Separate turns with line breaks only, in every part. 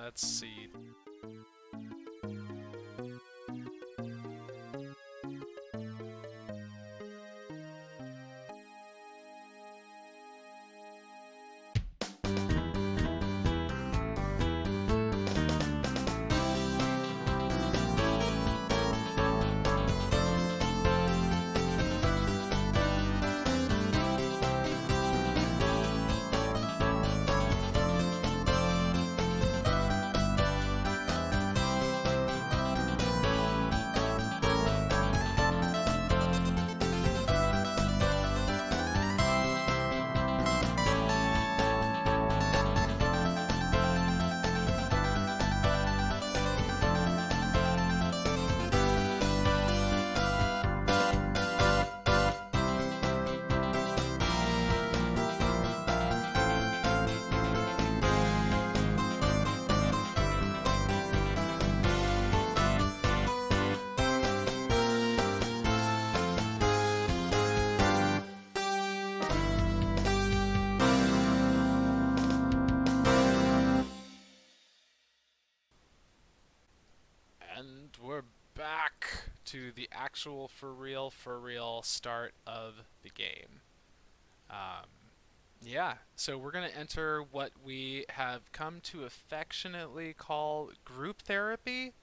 let's see. And we're back to the actual for real start of the game. Um, yeah, so we're going to enter what we have come to affectionately call group therapy.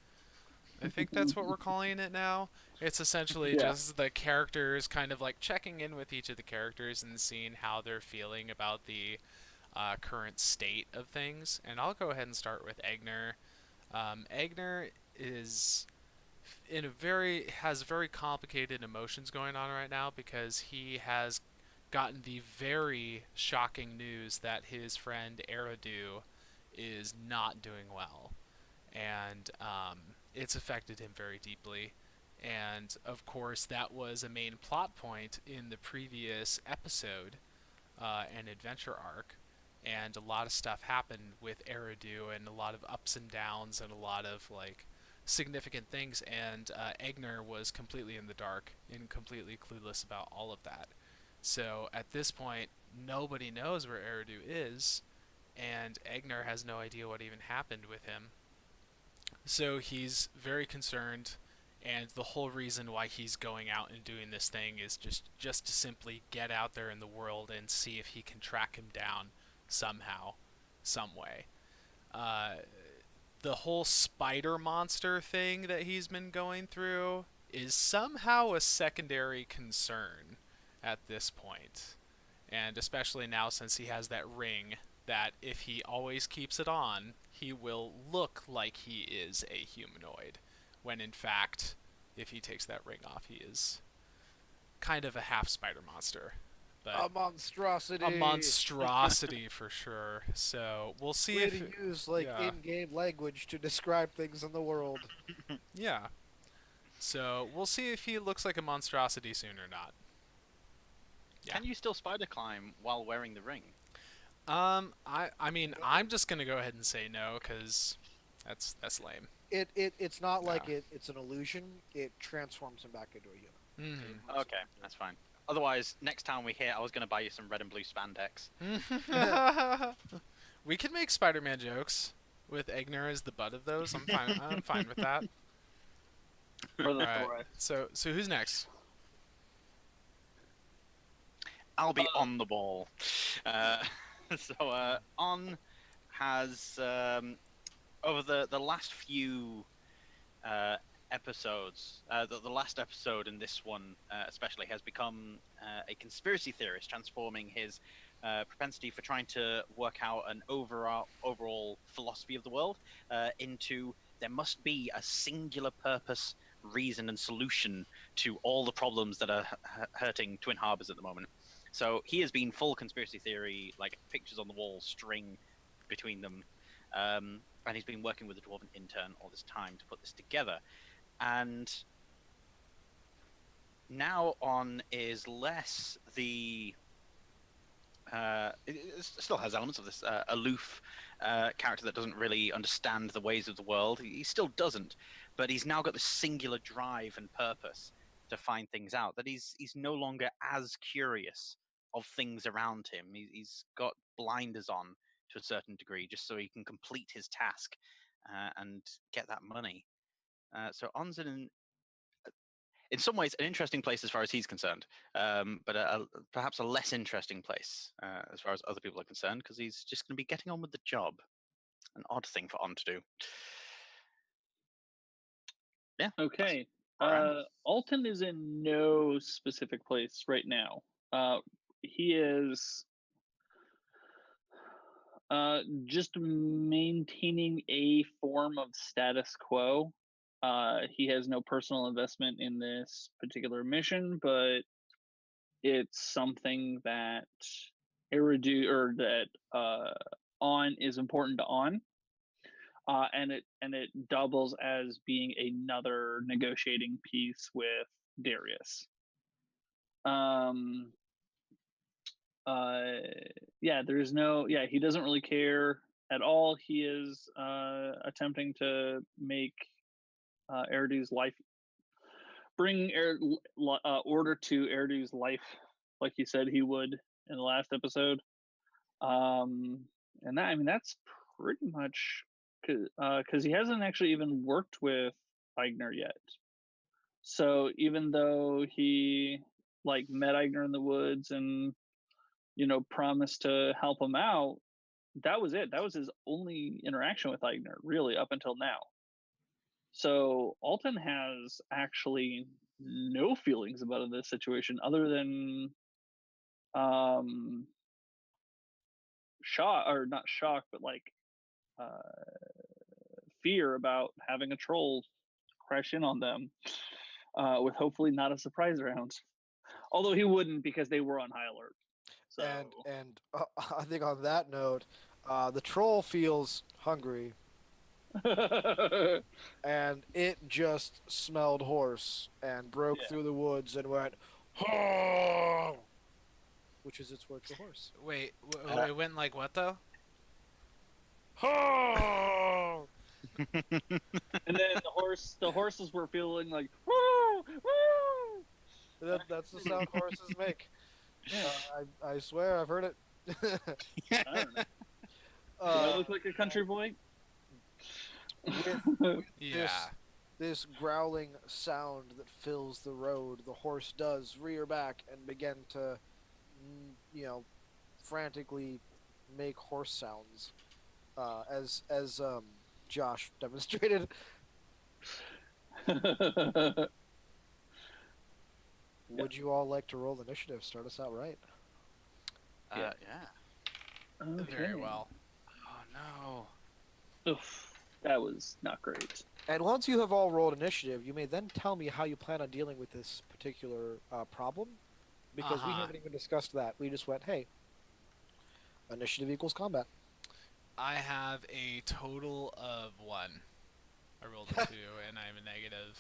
I think that's what we're calling it now. It's essentially
Yeah.
just the characters kind of like checking in with each of the characters and seeing how they're feeling about the current state of things. And I'll go ahead and start with Eigner. Eigner is has very complicated emotions going on right now because he has gotten the very shocking news that his friend Eridu is not doing well, and it's affected him very deeply. And of course, that was a main plot point in the previous episode and adventure arc. And a lot of stuff happened with Eridu, and a lot of ups and downs, and a lot of like significant things. And Egner was completely in the dark and completely clueless about all of that. So at this point, nobody knows where Eridu is, and Egner has no idea what even happened with him. So he's very concerned, and the whole reason why he's going out and doing this thing is just to simply get out there in the world and see if he can track him down somehow, some way. Uh, the whole spider monster thing that he's been going through is somehow a secondary concern at this point. And especially now since he has that ring that if he always keeps it on, he will look like he is a humanoid. When in fact, if he takes that ring off, he is kind of a half spider monster. But
A monstrosity.
a monstrosity for sure. So we'll see
Way
if.
to use like
Yeah.
in-game language to describe things in the world.
Yeah. So we'll see if he looks like a monstrosity soon or not. Yeah.
Can you still spider climb while wearing the ring?
I mean, I'm just gonna go ahead and say no because that's lame.
It's not like
Yeah.
it's an illusion. It transforms him back into a human.
Mm-hmm.
Okay, that's fine. Otherwise, next time we hit, I was going to buy you some red and blue spandex.
We can make Spider-Man jokes with Egner as the butt of those. I'm fine. I'm fine with that.
For the
Alright.
Thor.
So who's next?
I'll be on the ball. Onn has, over the last few episodes, the last episode and this one especially, has become a conspiracy theorist, transforming his propensity for trying to work out an overall philosophy of the world into there must be a singular purpose, reason, and solution to all the problems that are hurting Twin Harbors at the moment. So he has been full conspiracy theory, like pictures on the wall, string between them, and he's been working with the Dwarven intern all this time to put this together. And now Onn is less the it still has elements of this aloof character that doesn't really understand the ways of the world. He still doesn't, but he's now got this singular drive and purpose to find things out. That he's no longer as curious of things around him. He's got blinders on to a certain degree, just so he can complete his task and get that money. So Onn's in some ways, an interesting place as far as he's concerned, but perhaps a less interesting place as far as other people are concerned, because he's just going to be getting on with the job. An odd thing for Onn to do. Yeah.
Okay.
Alright.
Alton is in no specific place right now. He is just maintaining a form of status quo. He has no personal investment in this particular mission, but it's something that Onn is important to Onn. And it doubles as being another negotiating piece with Darius. He doesn't really care at all. He is attempting to make Eridu's life, bring order to Eridu's life, like he said he would in the last episode. And that's pretty much because he hasn't actually even worked with Eigner yet. So even though he met Eigner in the woods and promised to help him out, that was it. That was his only interaction with Eigner, really, up until now. So Alton has actually no feelings about this situation other than not shock, but fear about having a troll crash in on them with hopefully not a surprise round. Although he wouldn't, because they were on high alert. So.
And I think on that note, the troll feels hungry, and it just smelled horse and broke through the woods and went, "Ho!" which is its word for horse.
Wait, it went like what though?
Ho!
And then the horses were feeling like, woo, woo.
That's the sound horses make. I swear I've heard it.
I don't know. Do I look like a country boy?
With
Yeah.
this growling sound that fills the road, the horse does rear back and begin to, frantically make horse sounds, as Josh demonstrated. Would you all like to roll initiative? Start us out right.
Yeah.
Very well.
Oh no.
Oof, that was not great.
And once you have all rolled initiative, you may then tell me how you plan on dealing with this particular problem, because we haven't even discussed that. We just went, hey, initiative equals combat.
I have a total of 1. I rolled a 2, and I'm a negative.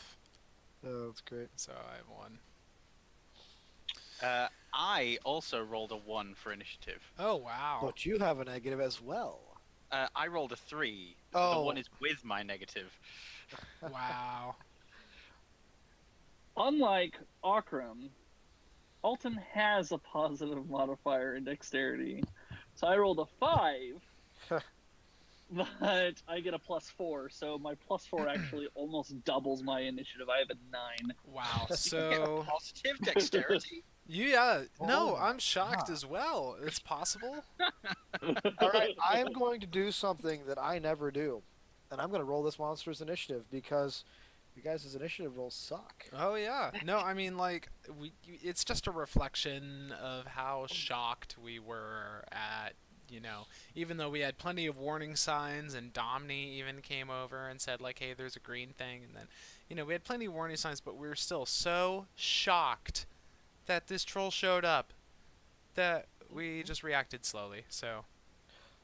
Oh, that's great.
So I have 1.
I also rolled a 1 for initiative.
Oh, wow.
But you have a negative as well.
I rolled a 3.
Oh.
The 1 is with my negative.
Wow.
Unlike Okrim, Alton has a positive modifier in dexterity. So I rolled a 5, but I get a +4, so my +4 actually almost doubles my initiative. I have a 9.
Wow.
You get a
So
positive dexterity?
no, I'm shocked as well. It's possible.
All right, I am going to do something that I never do, and I'm going to roll this monster's initiative because you guys' initiative rolls suck.
Oh yeah. No, I mean it's just a reflection of how shocked we were at, even though we had plenty of warning signs, and Domini even came over and said hey, there's a green thing, and then we had plenty of warning signs, but we were still so shocked that this troll showed up that we just reacted slowly. So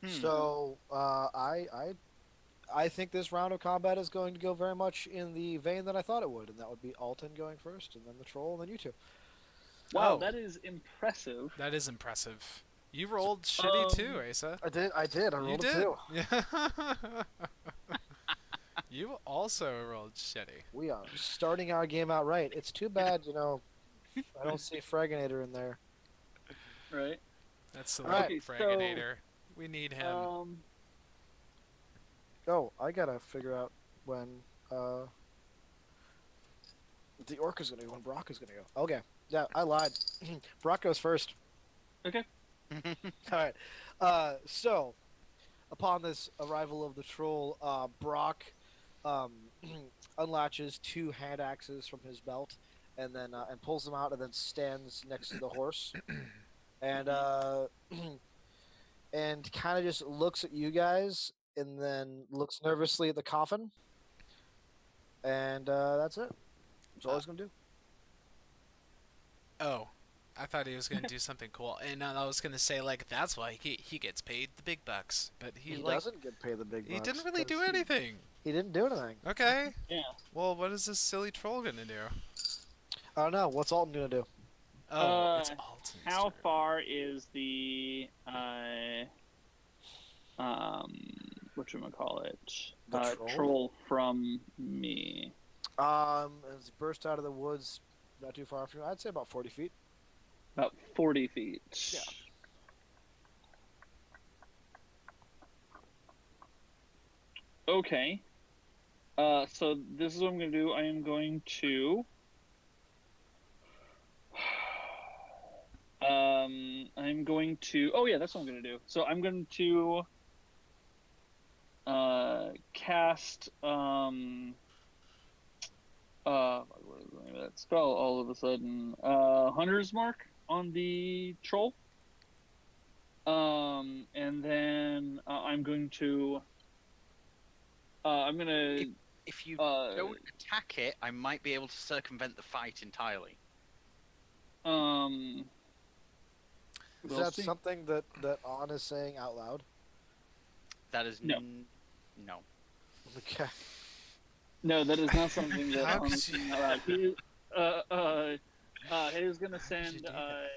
So I think this round of combat is going to go very much in the vein that I thought it would, and that would be Alton going first, and then the troll, and then you two.
Wow,
Oh.
that is impressive.
that is impressive. You rolled shitty too, Asa.
I did. I rolled
You
a
did.
2.
Yeah. You also rolled shitty.
We are starting our game out right. It's too bad, I don't see Fraginator in there.
Right.
That's the
Alright,
Fraginator. We need him.
Oh, I gotta figure out when the orc is gonna go, when Brock is gonna go. Okay, yeah, I lied. Brock goes first.
Okay.
All right. So, upon this arrival of the troll, Brock um, unlatches 2 hand axes from his belt, and then and pulls them out, and then stands next to the horse, and and kind of just looks at you guys, and then looks nervously at the coffin, and that's it. That's all he's gonna do.
Oh, I thought he was gonna do something cool, and I was gonna say like that's why he gets paid the big bucks, but
He
like
doesn't get paid the big bucks.
he didn't really
'cause
do anything.
He didn't do anything.
Okay,
Yeah.
well, what is this silly troll gonna do?
I don't know. What's Alton gonna do?
Oh, it's Alton's
How
turn.
far is the whatchamacallit?
The troll?
Troll from me?
It's burst out of the woods, not too far from you. I'd say about 40 feet.
About 40 feet.
Yeah.
Okay. So this is what I'm going to do. I am going to. I'm going to. Oh yeah, that's what I'm going to do. So I'm going to cast what is the name of that spell all of a sudden? Hunter's Mark on the troll. And then I'm going to. I'm gonna.
If you don't attack it, I might be able to circumvent the fight entirely.
Is
We'll
that
see.
something that Onn is saying out loud?
That is
No.
No.
Okay.
No, that is not something that
How
I'm
could
saying
you-
out loud. He is gonna
How could you
send.
do that?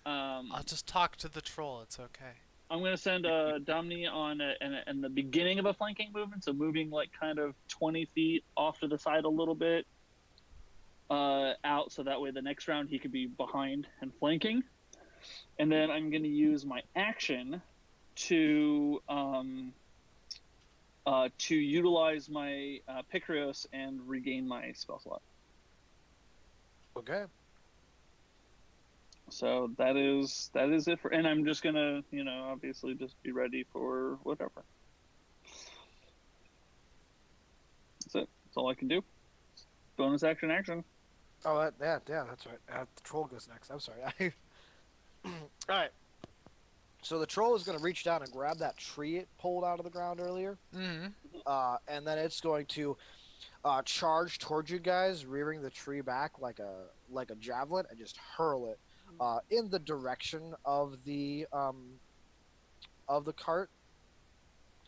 I'll just talk to the troll. It's okay.
I'm gonna send Domni on in the beginning of a flanking movement, so moving like kind of 20 feet off to the side a little bit, out, so that way the next round he could be behind and flanking. And then I'm gonna use my action to utilize my Picarios and regain my spell slot.
Okay.
So that is it for, and I'm just gonna, obviously just be ready for whatever. That's it. That's all I can do. Bonus action.
Oh, yeah, that's right. The troll goes next. I'm sorry. All right. So the troll is going to reach down and grab that tree it pulled out of the ground earlier,
Mm-hmm.
and then it's going to charge towards you guys, rearing the tree back like a javelin, and just hurl it in the direction of the cart.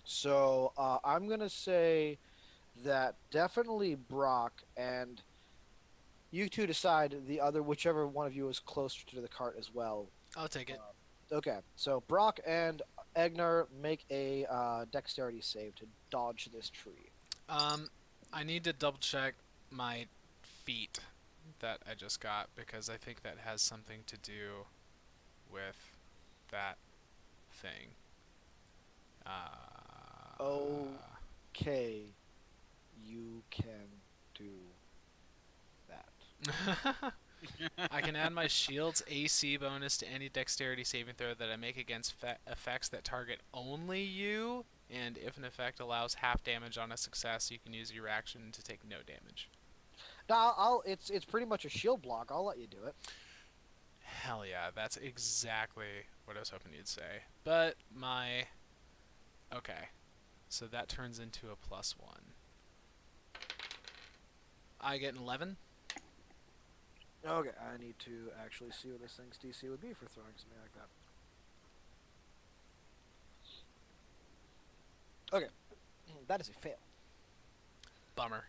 So I'm gonna say that definitely Brock, and you two decide the other, whichever one of you is closer to the cart as well.
I'll take it.
Okay, so Brock and Eigner make a dexterity save to dodge this tree.
I need to double check my feat that I just got because I think that has something to do with that thing.
Okay, you can do that.
I can add my shield's AC bonus to any dexterity saving throw that I make against effects that target only you, and if an effect allows half damage on a success, you can use your action to take no damage.
No, it's pretty much a shield block. I'll let you do it.
Hell yeah, that's exactly what I was hoping you'd say. But okay, so that turns into a +1. I get an 11.
Okay, I need to actually see what this thing's DC would be for throwing something like that. Okay, that is a fail.
Bummer.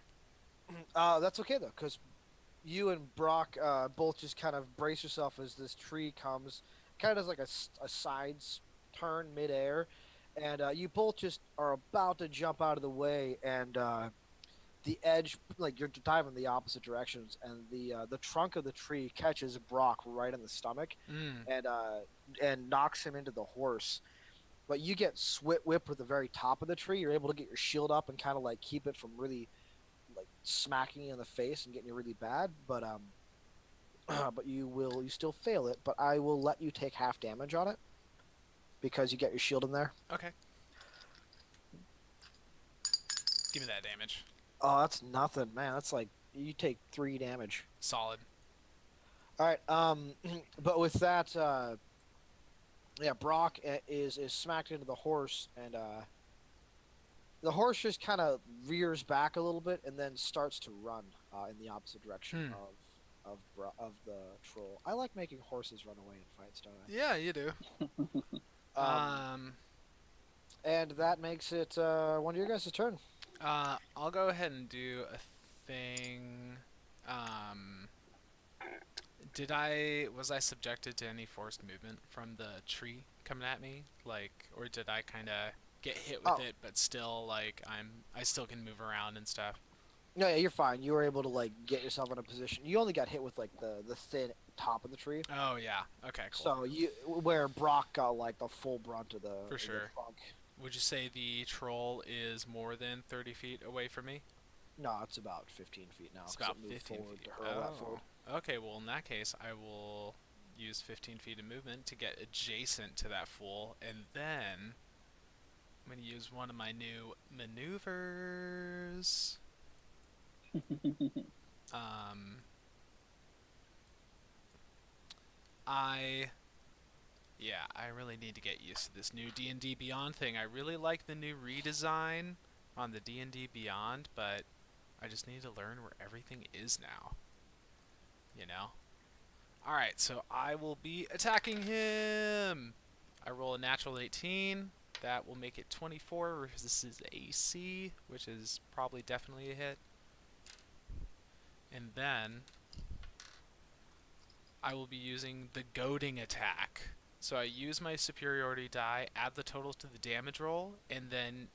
That's okay though, because you and Brock both just kind of brace yourself as this tree comes, kind of does like a sides turn midair, and you both just are about to jump out of the way, and the edge, like you're diving in the opposite directions, and the trunk of the tree catches Brock right in the stomach,
Mm.
and knocks him into the horse, but you get whipped with the very top of the tree. You're able to get your shield up and kind of like keep it from really like smacking you in the face and getting you really bad. But but you still fail it. But I will let you take half damage on it because you get your shield in there.
Okay. Give me that damage.
Oh, that's nothing, man. That's like you take 3 damage.
Solid.
All right. But with that, yeah, Brock is smacked into the horse, and the horse just kind of rears back a little bit and then starts to run in the opposite direction of the troll. I like making horses run away in fights, don't I?
Yeah, you do.
And that makes it one of your guys' turn.
I'll go ahead and do a thing. Was I subjected to any forced movement from the tree coming at me? Like, or did I kind of get hit with it, but still, like, I still can move around and stuff?
No, yeah, you're fine. You were able to like get yourself in a position. You only got hit with like the thin top of the tree.
Oh yeah. Okay. Cool.
So where Brock got like the full brunt of the
For sure.
The trunk.
Would you say the troll is more than 30 feet away from me?
No, it's about 15 feet now.
It's about
it moved
15
forward
feet.
to hurl that forward.
Okay, well in that case, I will use 15 feet of movement to get adjacent to that fool, and then I'm going to use one of my new maneuvers. I really need to get used to this new D&D Beyond thing. I really like the new redesign on the D&D Beyond, but I just need to learn where everything is now. You know? Alright, so I will be attacking him! I roll a natural 18. That will make it 24 versus his AC, which is probably definitely a hit. And then I will be using the goading attack. So I use my superiority die, add the total to the damage roll, and then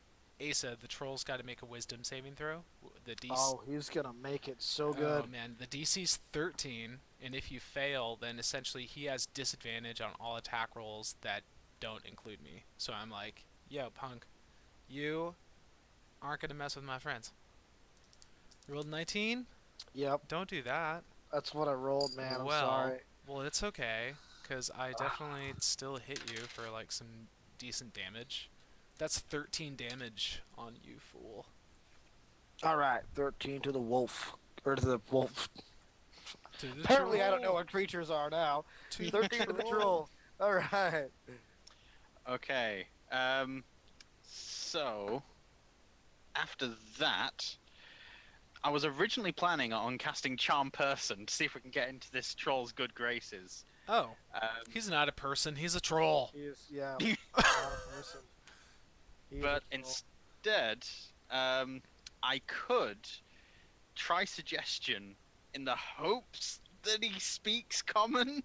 Asa, the troll's got to make a wisdom saving throw. The DC.
Oh, he's gonna make it so good.
Oh man, the DC's 13, and if you fail, then essentially he has disadvantage on all attack rolls that don't include me. So I'm like, yo, punk, you aren't gonna mess with my friends. You rolled 19?
Yep,
Don't do that.
that's what I rolled, man. I'm sorry.
Well, it's okay, because I definitely still hit you for like some decent damage. That's 13 damage on you, fool.
All right, 13 to the wolf, or to the wolf.
To the
Apparently,
troll.
I don't know what creatures are now.
To the
13 to the troll. All right.
Okay. So after that, I was originally planning on casting Charm Person to see if we can get into this troll's good graces.
Oh, he's not a person. He's a troll.
He is, yeah. Not a person. He is a
But
troll.
instead, I could try suggestion in the hopes that he speaks common.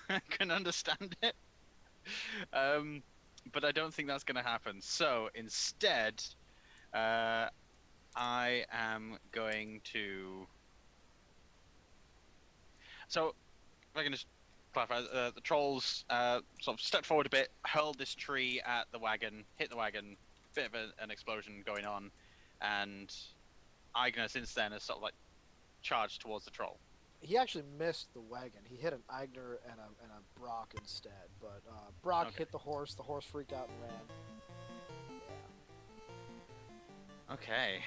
I can understand it. But I don't think that's going to happen. So instead, I am going to... So, if I can just clarify, the trolls sort of stepped forward a bit, hurled this tree at the wagon, hit the wagon, bit of an explosion going on, and Eigner since then has sort of like charged towards the troll.
He actually missed the wagon. He hit an Eigner and a Brock instead. But Brock
Okay.
hit the horse freaked out and ran. Yeah.
Okay.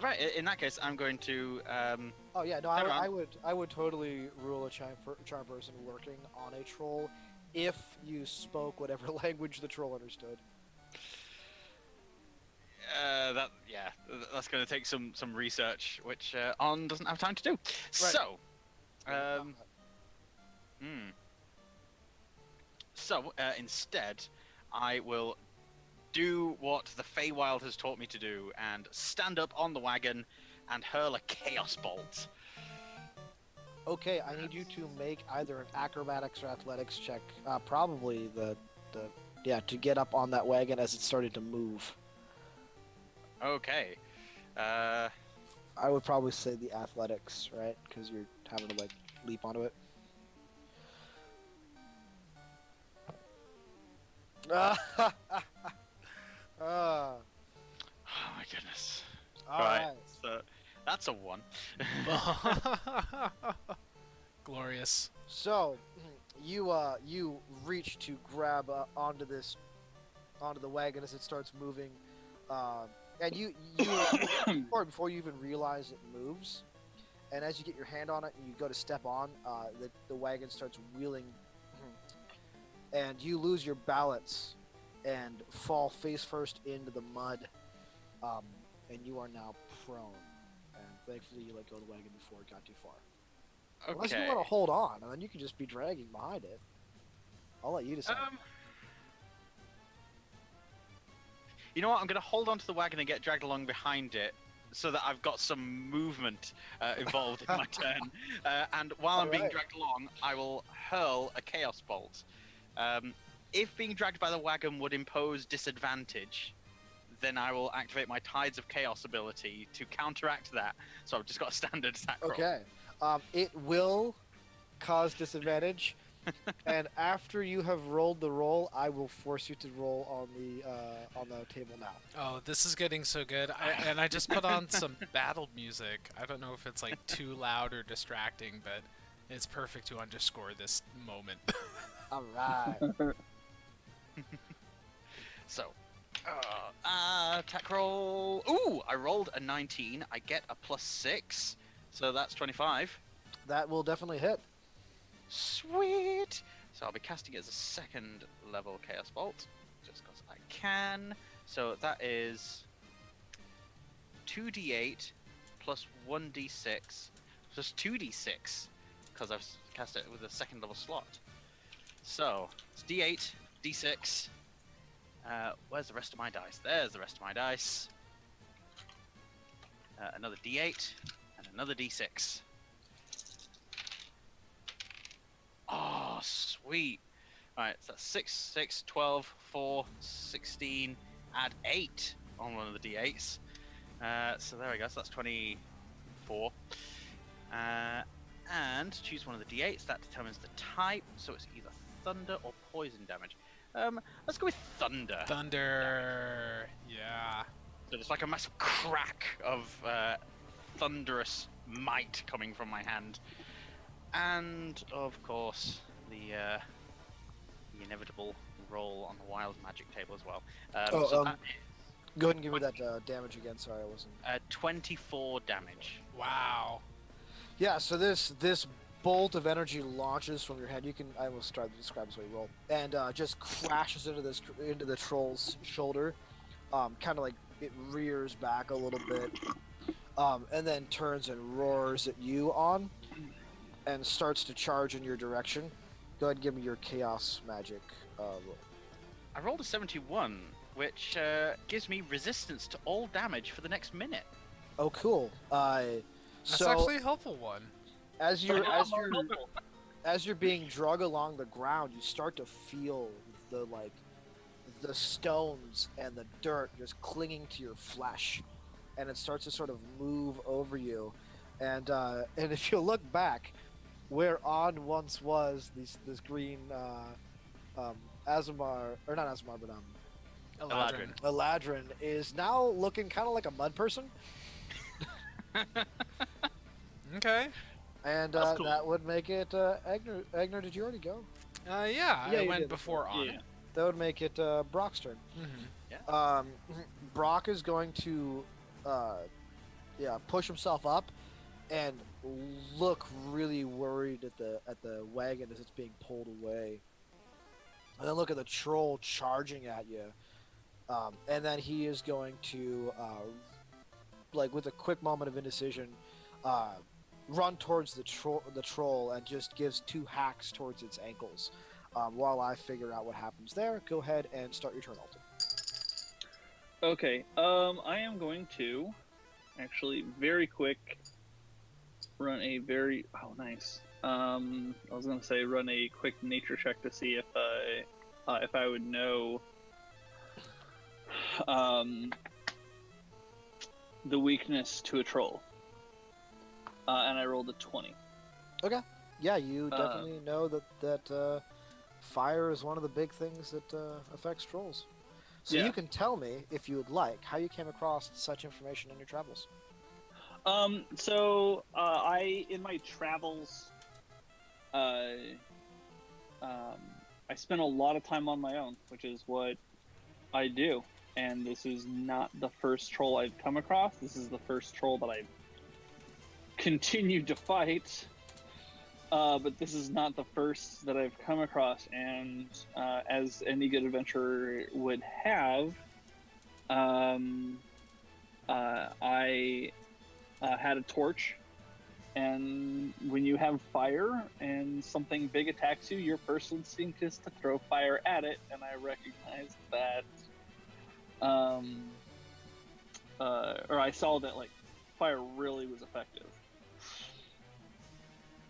Right, in that case, I'm going to...
Oh yeah, no,
Turn
I
around.
would totally rule a charm person working on a troll if you spoke whatever language the troll understood.
That's going to take some research, which Onn doesn't have time to do. So, instead, I will do what the Feywild has taught me to do and stand up on the wagon and hurl a Chaos Bolt.
Okay, I need you to make either an acrobatics or athletics check. Probably to get up on that wagon as it started to move.
Okay.
I would probably say the athletics, right? Because you're having to like leap onto it. uh,
Oh my goodness.
all
Right.
right.
So that's a 1.
Glorious.
So you reach to grab onto the wagon as it starts moving, and or before you even realize it moves, and as you get your hand on it and you go to step on, the wagon starts wheeling, and you lose your balance and fall face first into the mud, and you are now prone. And thankfully, you let go of the wagon before it got too far. Unless you
Okay.
want to hold on, and then you can just be dragging behind it. I'll let you decide.
You know what? I'm going to hold onto the wagon and get dragged along behind it, so that I've got some movement involved in my turn. And while I'm being
Alright.
dragged along, I will hurl a chaos bolt. If being dragged by the wagon would impose disadvantage, then I will activate my Tides of Chaos ability to counteract that. So I've just got a standard attack roll.
Okay. It will cause disadvantage, and after you have rolled the roll, I will force you to roll on the table now.
Oh, this is getting so good. I just put on some battle music. I don't know if it's like too loud or distracting, but it's perfect to underscore this moment.
All right.
So, attack roll. Ooh, I rolled a 19. I get a +6, so that's 25.
That will definitely hit.
Sweet. So I'll be casting it as a second level Chaos Bolt, just because I can. So that is 2d8 plus 1d6 plus 2d6, because I've cast it with a second level slot. So it's d8, d6. Where's the rest of my dice? There's the rest of my dice. Another d8 and another d6. Oh, sweet. Alright, so that's 6, 6, 12, 4, 16, add 8 on one of the d8s. So there we go, so that's 24. And choose one of the d8s, that determines the type, so it's either thunder or poison damage. Let's go with thunder.
Thunder. Yeah.
So there's like a massive crack of thunderous might coming from my hand. And, of course, the inevitable roll on the wild magic table as well. So that
Go ahead and give me that damage again. Sorry, I wasn't.
24 damage.
Wow.
Yeah. So this bolt of energy launches from your head. I will describe this way you roll, and just crashes into the troll's shoulder. Kind of like it rears back a little bit, and then turns and roars at you, Onn, and starts to charge in your direction. Go ahead and give me your chaos magic roll.
I rolled a 71, which gives me resistance to all damage for the next minute.
Oh, cool.
That's
So
actually a helpful one.
as you're being dragged along the ground, you start to feel the stones and the dirt just clinging to your flesh, and it starts to sort of move over you. And if you look back, where Onn once was, this green aasimar, or not aasimar, but
Eladrin.
Eladrin is now looking kind of like a mud person,
Okay.
and
That's cool.
that would make it Eigner. Eigner, did you already go?
Yeah,
Yeah,
I
you
went
did.
before on.
Yeah.
That would make it Brock's turn.
Mm-hmm.
Brock is going to, push himself up, and look really worried at the wagon as it's being pulled away. And then look at the troll charging at you, and then he is going to, with a quick moment of indecision, run towards the troll and just gives 2 hacks towards its ankles. While I figure out what happens there, go ahead and start your turn, Alton.
Okay, I am going to actually very quick run a very nice. I was gonna say run a quick nature check to see if I would know the weakness to a troll, and I rolled a 20.
Yeah, you definitely know that fire is one of the big things that affects trolls. So
Yeah.
you can tell me, if you would like, how you came across such information in your travels.
I in my travels, uh, I spent a lot of time on my own, which is what I do. And this is not the first troll I've come across. This is the first troll that I've continued to fight. But this is not the first that I've come across. And as any good adventurer would have, I had a torch. And when you have fire and something big attacks you, your first instinct is to throw fire at it. And I recognized that, or I saw that like fire really was effective.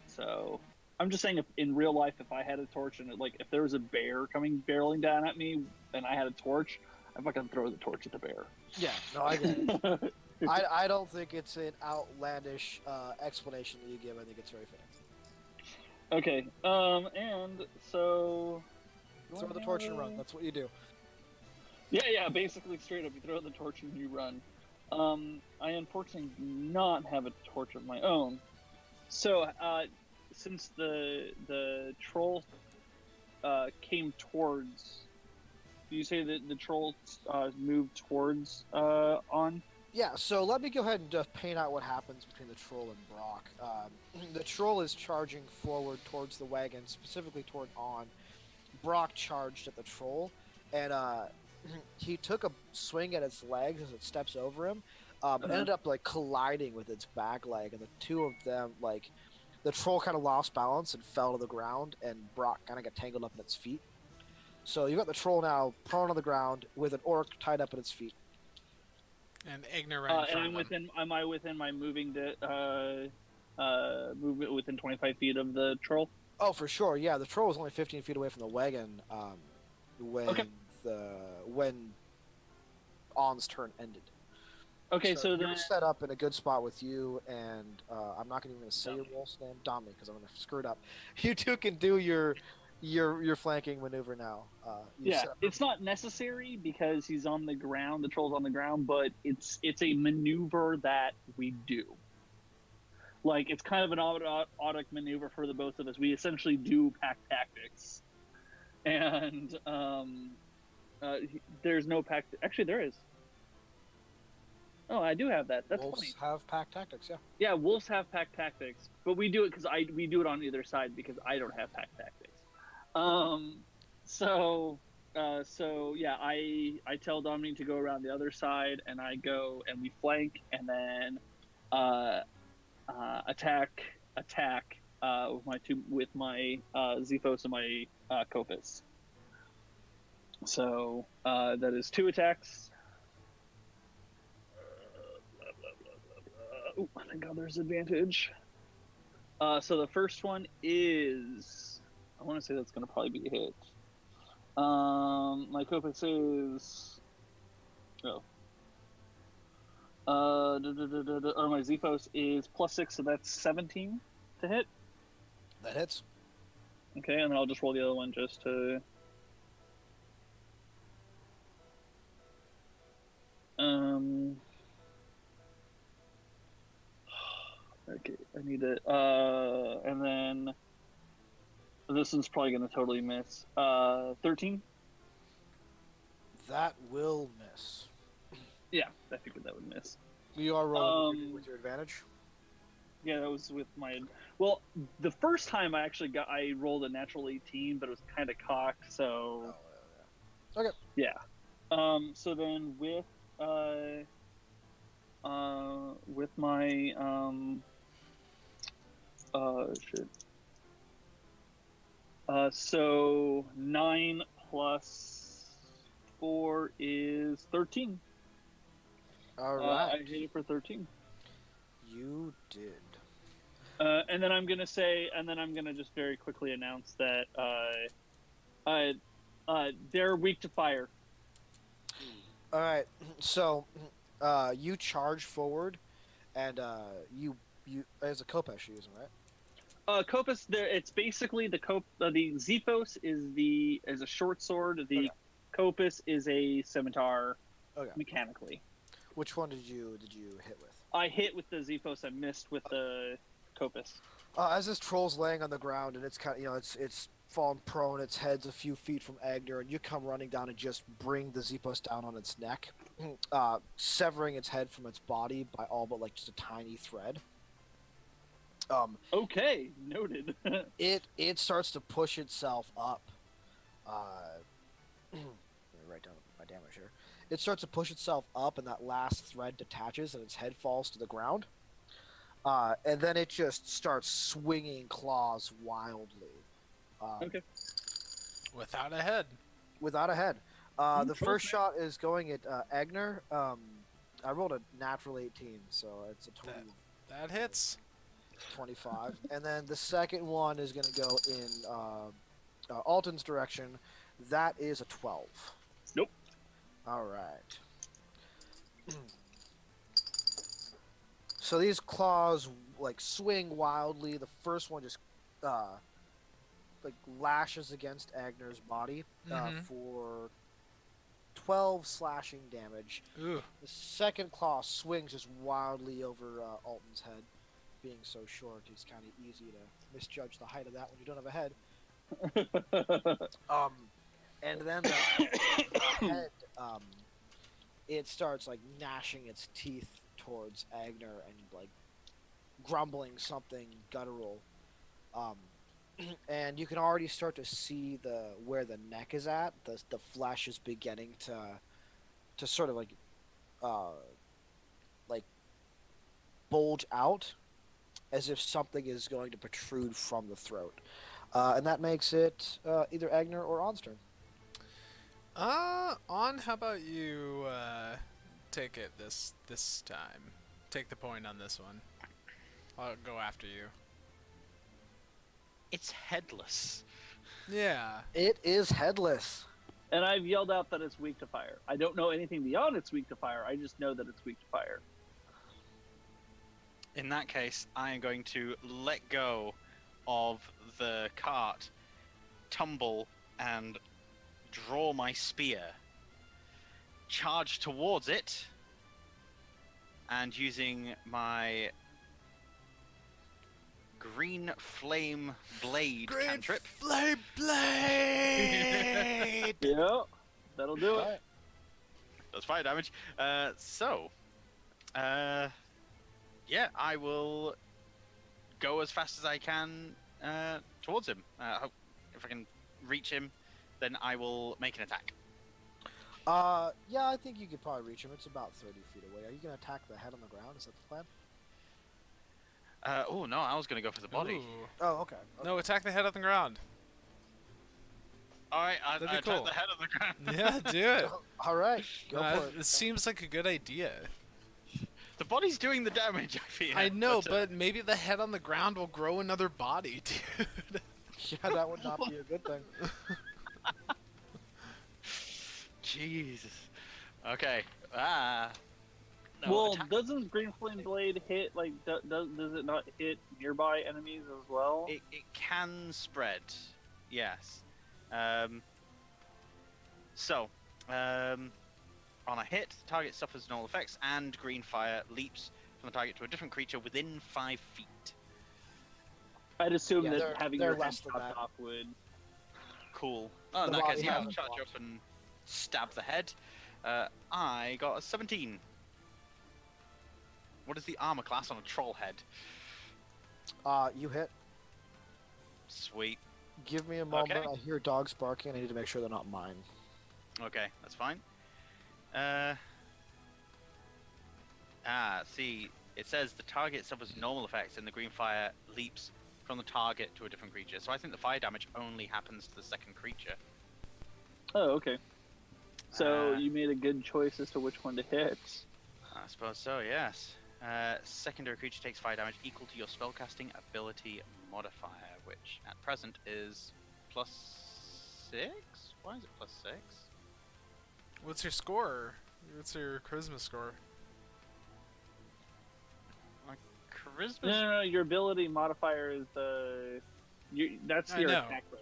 So I'm just saying, if in real life, if I had a torch and if there was a bear coming barreling down at me and I had a torch, I'd fucking throw the torch at the bear.
Yeah, no, I get it. I don't think it's an outlandish explanation that you give. I think it's very fair.
Okay, and so...
Throw the torch and run. That's what you do.
Yeah, basically straight up, you throw the torch and you run. I unfortunately do not have a torch of my own. So, since the troll came towards... Do you say that the troll moved towards Onn?
Yeah, so let me go ahead and just paint out what happens between the troll and Brock. The troll is charging forward towards the wagon, specifically toward Onn. Brock charged at the troll, and he took a swing at its legs as it steps over him, but ended up colliding with its back leg, and the two of them, the troll kind of lost balance and fell to the ground, and Brock kind of got tangled up in its feet. So you've got the troll now prone on the ground with an orc tied up at its feet.
And Eigner right in front
and
of him.
am I within my movement within 25 feet of the troll?
Oh, for sure. Yeah, the troll was only 15 feet away from the wagon when when Onn's turn ended.
Okay, so
you're
then
set up in a good spot with you, and I'm not even going to say your wolf's name, Dommy, because I'm going to screw it up. You two can do your flanking maneuver now.
It's not necessary because he's on the ground. The troll's on the ground, but it's a maneuver that we do. It's kind of an automatic maneuver for the both of us. We essentially do pack tactics, and there's no pack. Actually, there is. Oh, I do have that. That's
wolves
funny.
have pack tactics, yeah.
Yeah, wolves have pack tactics, but we do it because we do it on either side because I don't have pack tactics. So yeah, I tell Dominique to go around the other side, and I go and we flank, and then attack with my Zephos and my Kopis. So that is 2 attacks. Oh, thank God there's advantage. So the first one is, I want to say that's going to probably be a hit. My Kopis is, or my Zephos is +6, so that's 17 to hit.
That hits.
Okay, and then I'll just roll the other one just to. Okay, I need it. And then this one's probably going to totally miss. 13?
That will miss.
Yeah, I figured that would miss.
You are rolling with your advantage?
Yeah, that was with my... Well, the first time I rolled a natural 18, but it was kind of cocked, so...
Okay.
Yeah. So then with my shit. So 9 plus 4 is 13.
All right.
I hit it for 13.
You did.
And then I'm gonna just very quickly announce that they're weak to fire.
All right. So you charge forward, and you as a Kopesh you're using, right?
Copus, there. It's basically the the Xephos is a short sword. The
Okay.
Copus is a scimitar,
Okay.
mechanically.
Which one did you hit with?
I hit with the Xephos. I missed with the Copus.
As this troll's laying on the ground and it's kind of, it's fallen prone, its head's a few feet from Eigner, and you come running down and just bring the Xephos down on its neck, severing its head from its body by all but like just a tiny thread.
Okay, noted.
It starts to push itself up. Let me write down my damage here. It starts to push itself up, and that last thread detaches, and its head falls to the ground. And then it just starts swinging claws wildly.
Okay.
Without a head.
Without a head. The
Close,
first
man.
shot is going at Eigner. I rolled a natural 18, so it's a total
That hits.
25. And then the second one is going to go in Alton's direction. That is a 12.
Nope.
All right. So these claws like swing wildly. The first one just like lashes against Agner's body
Mhm.
for 12 slashing damage.
Ooh.
The second claw swings just wildly over Alton's head. Being so short, it's kind of easy to misjudge the height of that when you don't have a head. And then the head, it starts like gnashing its teeth towards Eigner and like grumbling something guttural. And you can already start to see where the neck is at. The flesh is beginning to sort of like bulge out, as if something is going to protrude from the throat. And that makes it either Eigner or Onn's turn.
On, how about you take it this time? Take the point on this one. I'll go after you.
It's headless.
Yeah.
It is headless.
And I've yelled out that it's weak to fire. I don't know anything beyond it's weak to fire. I just know that it's weak to fire.
In that case, I am going to let go of the cart, tumble, and draw my spear, charge towards it, and using my green flame blade cantrip.
Flame blade.
Yeah, that'll do it.
That's fire damage. Yeah, I will go as fast as I can towards him. If I can reach him, then I will make an attack.
Yeah, I think you could probably reach him. It's about 30 feet away. Are you going to attack the head on the ground? Is that the plan?
Oh no, I was gonna go for the body.
Ooh.
Oh, okay.
No, attack the head on the ground.
All right, I
That'd be
attack
cool.
the head on the ground.
Yeah, do it.
All right, go for
It
it.
seems like a good idea.
The body's doing the damage, I feel.
I know, but maybe the head on the ground will grow another body, dude.
Yeah, that would not be a good thing.
Jesus. Okay. No,
Well,
attack.
doesn't Green Flame Blade hit, like, does it not hit nearby enemies as well?
It can spread. Yes. On a hit, the target suffers null effects, and green fire leaps from the target to a different creature within 5 feet.
I'd assume
Yeah,
that
they're-
having
they're
your head
less than
chopped
that.
off would...
Cool. Oh, in
The
that case,
body
yeah, I'll
hasn't
charge
blocked.
up and stab the head. I got a 17. What is the armor class on a troll head?
You hit.
Sweet.
Give me a moment.
Okay.
I hear dogs barking. I need to make sure they're not mine.
Okay, that's fine. See, it says the target suffers normal effects and the green fire leaps from the target to a different creature. So I think the fire damage only happens to the second creature.
Oh, okay. So
Uh,
you made a good choice as to which one to hit.
I suppose so, yes. Secondary creature takes fire damage equal to your spellcasting ability modifier, which at present is +6? Why is it +6?
What's your score? What's your charisma score?
My Charisma.
No, your ability modifier is that's
I
your
know.
attack roll.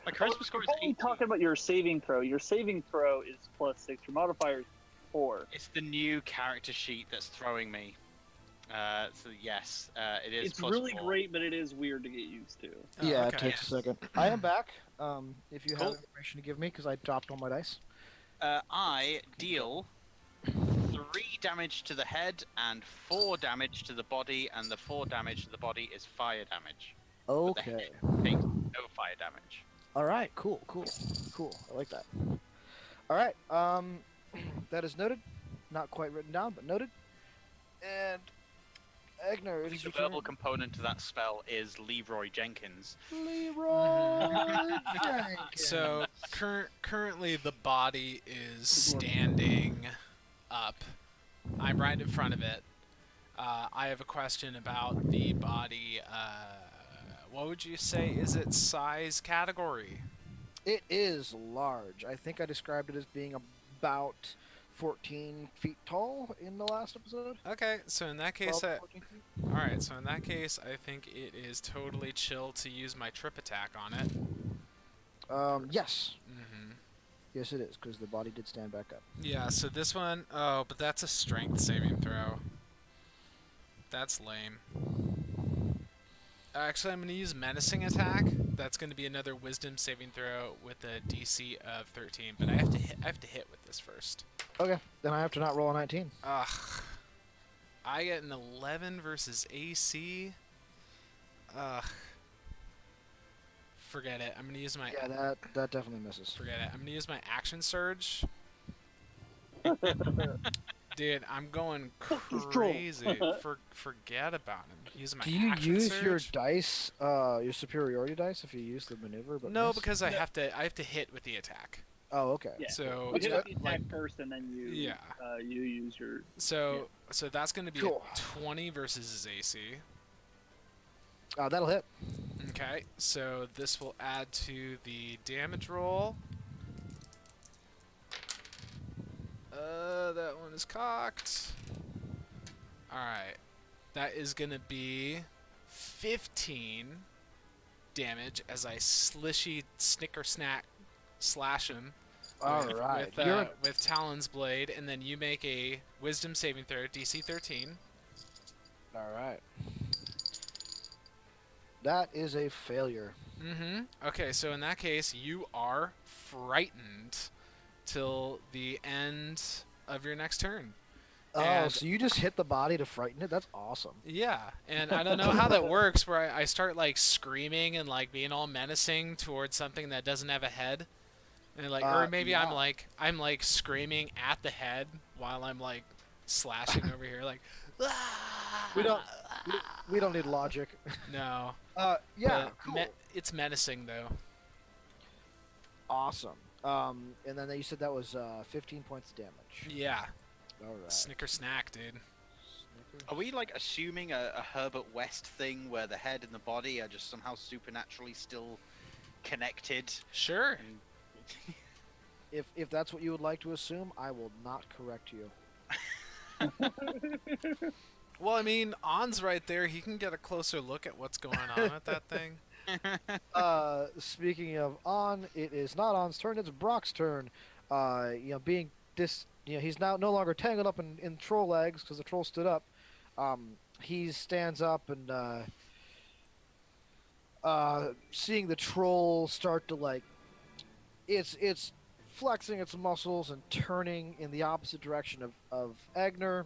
My charisma score is
We're only
18.
talking about your saving throw. Your saving throw is +6. Your modifier is 4.
It's the new character sheet that's throwing me. So yes, it is.
It's really
+4.
great, but it is weird to get used to.
Oh,
Yeah,
okay.
it takes a second. I am back. If you
Cool.
have information to give me, because I dropped all my dice.
I deal 3 damage to the head and 4 damage to the body, and the 4 damage to the body is fire damage. But the
Okay.
head takes no fire damage.
All right. Cool. I like that. All right. That is noted. Not quite written down, but noted. And Eigner,
I
it
think
is
the
your turn.
verbal component to that spell is Leroy Jenkins.
Leroy Jenkins.
So currently the body is standing up. I'm right in front of it. I have a question about the body. What would you say is its size category?
It is large. I think I described it as being about 14 feet tall in the last episode.
Okay, so in that case,
12, 14 feet.
all right. So in that case, I think it is totally chill to use my trip attack on it.
Yes.
Mm-hmm.
Yes, it is, because the body did stand back up.
Yeah. So this one, oh, but that's a strength saving throw. That's lame. Actually, I'm going to use menacing attack. That's going to be another wisdom saving throw with a DC of 13. But I have to hit with this first.
Okay, then I have to not roll a 19.
Ugh. I get an 11 versus AC. Ugh. Forget it. I'm going to use my...
Yeah, that definitely misses.
Forget it. I'm going to use my action surge. Dude, I'm going crazy. Forget about him. Using my
Do you
action
use
surge.
your dice, your superiority dice, if you use the maneuver? But
No,
miss?
because I have to hit with the attack.
Oh, okay.
Yeah.
So
You hit
good.
the attack first, and then you you use your.
so that's going to be
Cool.
a 20 versus his AC.
That'll hit.
Okay, so this will add to the damage roll. That one is cocked. Alright. That is gonna be 15 damage as I snicker snack slash him
All right.
with Talon's blade, and then you make a wisdom saving throw, DC 13.
All right. That is a failure.
Mm-hmm. Okay, so in that case, you are frightened till the end of your next turn.
Oh,
And-
so you just hit the body to frighten it? That's awesome.
Yeah, and I don't know how that works, where I start like screaming and like being all menacing towards something that doesn't have a head, and like, or maybe
yeah.
I'm like screaming at the head while I'm like slashing over here, like.
We don't need logic.
No.
Yeah,
but
cool.
It's menacing though.
Awesome. And then you said that was 15 points of damage.
Yeah.
All right.
Snicker snack, dude.
Are we like assuming a Herbert West thing where the head and the body are just somehow supernaturally still connected?
Sure.
And
If that's what you would like to assume, I will not correct you.
Well, I mean, Onn's right there. He can get a closer look at what's going on with that thing.
Speaking of Onn, it is not Onn's turn. It's Brock's turn. Being this, he's now no longer tangled up in troll legs because the troll stood up. He stands up and seeing the troll start to like, it's flexing its muscles and turning in the opposite direction of Eigner.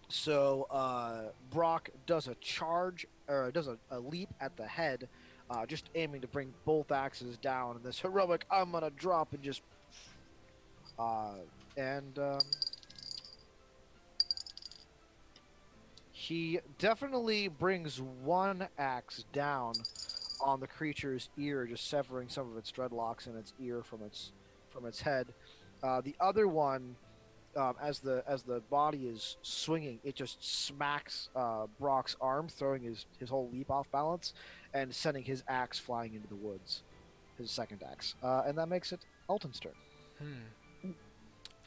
So Brock does a charge, or does a leap at the head, just aiming to bring both axes down. And this heroic, I'm gonna drop and just, he definitely brings one axe down on the creature's ear, just severing some of its dreadlocks in its ear from its head. The other one, as the body is swinging, it just smacks Brock's arm, throwing his whole leap off balance and sending his axe flying into the woods, his second axe. And that makes it Alton's turn.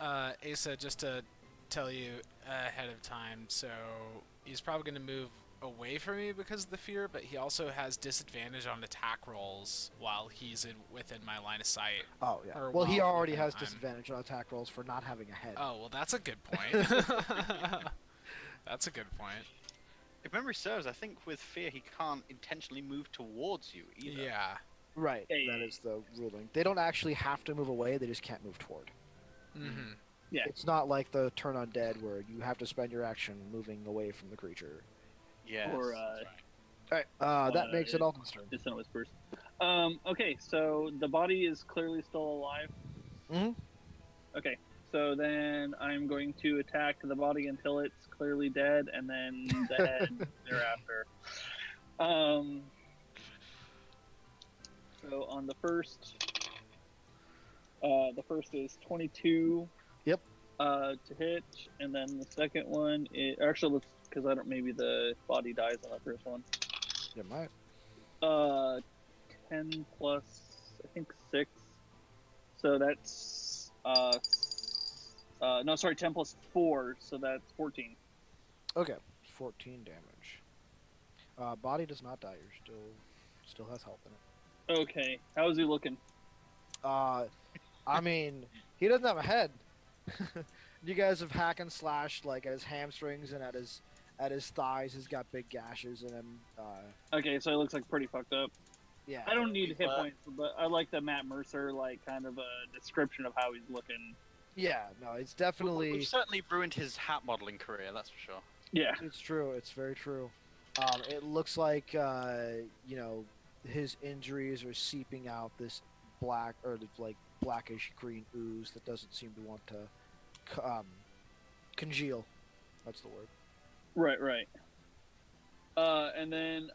Asa, just to tell you ahead of time, so he's probably going to move away from me because of the fear, but he also has disadvantage on attack rolls while he's within my line of sight.
Oh yeah.
Or
Well, he
while
already
within
has
I'm-
disadvantage on attack rolls for not having a head.
Oh, well, that's a good point. That's a good point.
If memory serves, I think with fear he can't intentionally move towards you either.
Yeah.
Right.
Hey.
That is the ruling. They don't actually have to move away. They just can't move toward.
Mm-hmm.
Yeah.
It's not like the turn undead where you have to spend your action moving away from the creature.
Yes.
Or
All right. That makes it Alton's turn.
It's not whispers. Okay, so the body is clearly still alive.
Mhm.
Okay, so then I'm going to attack the body until it's clearly dead, and then the head thereafter. So on the first is 22.
Yep.
To hit, and then the second one is actually let's because I don't maybe the body dies on the first one.
You might.
10 plus I think 6, so that's no, sorry, 10 plus 4, so that's 14.
Okay. 14 damage. Body does not die. You're still has health in it.
Okay, how is he looking?
I mean, he doesn't have a head. You guys have hack and slashed like at his hamstrings and at his thighs. He's got big gashes in him.
Okay, so he looks like pretty fucked up.
Yeah.
I don't need hit points, but I like the Matt Mercer like kind of a description of how he's looking.
Yeah. No, it's definitely.
We've certainly ruined his hat modeling career, that's for sure.
Yeah.
It's true. It's very true. It looks like his injuries are seeping out this black or like blackish green ooze that doesn't seem to want to congeal. That's the word.
Right. And then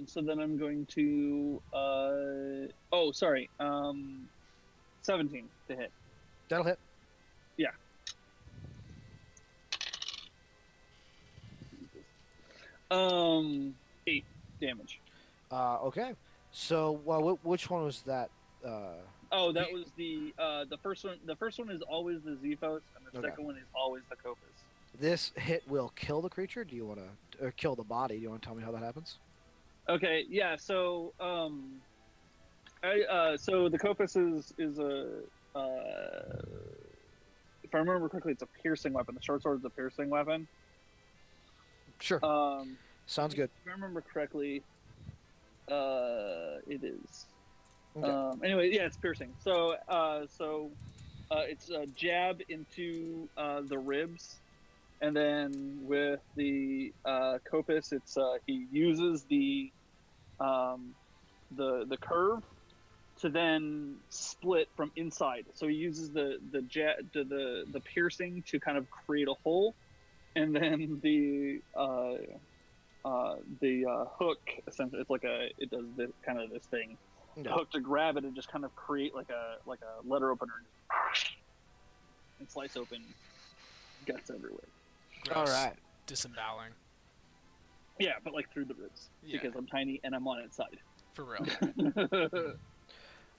so then I'm going to 17 to hit.
That'll hit.
Yeah. 8 damage.
Okay. So, which one was that?
Oh, that was the first one. The first one is always the Zephos, and the
Okay.
second one is always the Copus.
This hit will kill the creature. Do you want to, or kill the body? Do you want to tell me how that happens?
Okay, yeah. So, so the Copus is a, if I remember correctly, it's a piercing weapon. The short sword is a piercing weapon.
Sure. Sounds good.
If I remember correctly, it is.
Okay.
Anyway, yeah, it's piercing. So, it's a jab into the ribs, and then with the Copus, it's he uses the curve to then split from inside. So he uses the piercing to kind of create a hole, and then the hook essentially it does this thing. The
No.
hook to grab it and just kind of create like a letter opener and slice open guts everywhere.
All
Gross.
right.
Disemboweling.
Yeah, but like through the ribs
Yeah.
because I'm tiny and I'm on its side.
For real.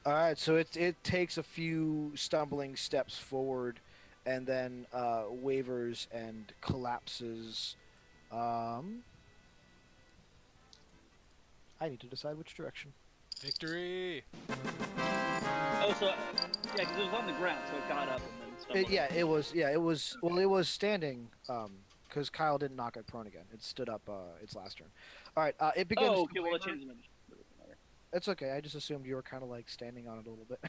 All right. So it takes a few stumbling steps forward, and then wavers and collapses. I need to decide which direction.
Victory!
Oh, so yeah, because it was on the ground, so it got up and then stumbled.
It was. Well, it was standing. Because Kyle didn't knock it prone again. It stood up. Its last turn. All right. It begins.
Oh,
to
okay. Well, it
waver.
changed the image. Doesn't matter.
It's okay. I just assumed you were kind of like standing on it a little bit.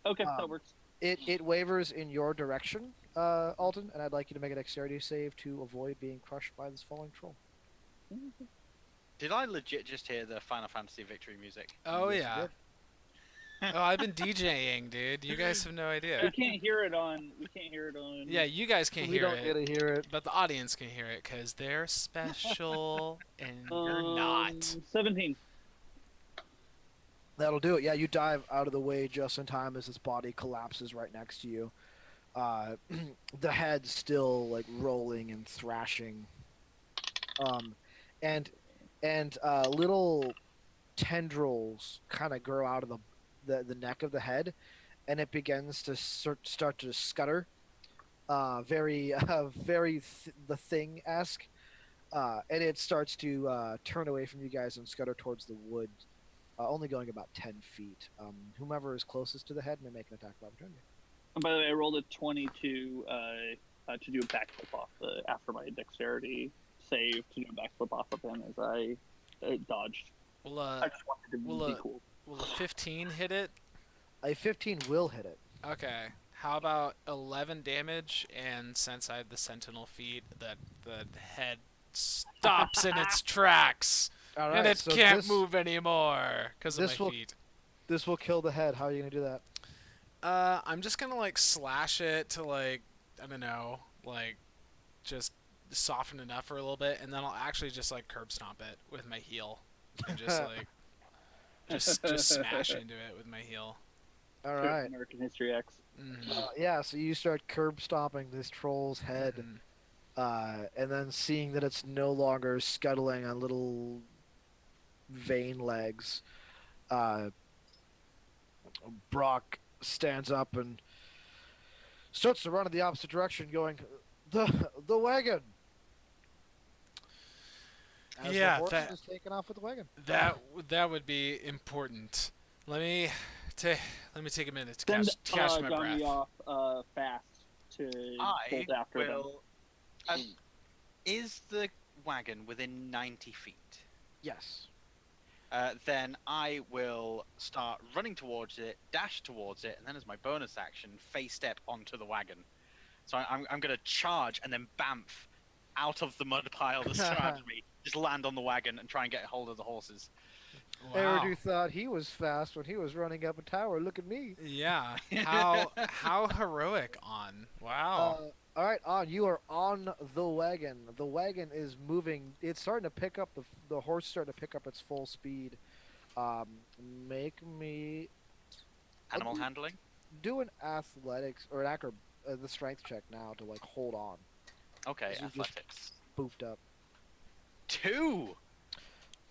Okay, that works.
It wavers in your direction, Alton, and I'd like you to make a dexterity save to avoid being crushed by this falling troll.
Did I legit just hear the Final Fantasy victory music?
Oh,
Yes, you
yeah.
did.
Oh, I've been DJing, dude. You guys have no
We
idea.
can't hear it on.
Yeah, you guys can't
we
hear
don't get
it,
to hear it.
but the audience can hear it because they're special and you're not.
17.
That'll do it. Yeah, you dive out of the way just in time as this body collapses right next to you. The head still like rolling and thrashing, and little tendrils kind of grow out of the neck of the head, and it begins to start to scutter, very The Thing-esque, and it starts to turn away from you guys and scutter towards the wood, only going about 10 feet. Whomever is closest to the head may make an attack of opportunity.
And by the way, I rolled a 20 to do a backflip off after my dexterity save to do a backflip off of him as I dodged.
Will
I just wanted to be cool.
will a 15 hit it?
A 15 will hit it.
Okay. How about 11 damage? And since I have the sentinel feat, the head stops in its tracks,
All right,
and it
so
can't move anymore because of
this
my
will-
feet.
This will kill the head. How are you gonna do that?
I'm just gonna like slash it to like I don't know, like just soften it up for a little bit, and then I'll actually just like curb stomp it with my heel, and just like just smash into it with my heel.
All right.
American History X.
Yeah. So you start curb stomping this troll's head, and then seeing that it's no longer scuttling on little vein legs, Brock stands up and starts to run in the opposite direction, going, the wagon. As
Yeah,
the horse
that-
is taken off with the wagon.
That would be important. Let me take a minute to
Send
catch my
Johnny
breath.
off fast to
I
bolt after them.
will. Is the wagon within 90 feet?
Yes.
Then I will start running towards it, dash towards it, and then as my bonus action, face step onto the wagon. So I'm going to charge and then bamf out of the mud pile that surrounds me, just land on the wagon and try and get hold of the horses.
Wow.
Eridu thought he was fast when he was running up a tower. Look at me.
Yeah. How heroic, Onn. Wow.
All right, On. You are on the wagon. The wagon is moving. It's starting to pick up the horse. Starting to pick up its full speed. Make me
Animal handling?
do an athletics or an the strength check now to like hold on.
Okay,
So you just-
athletics.
Boofed up.
2!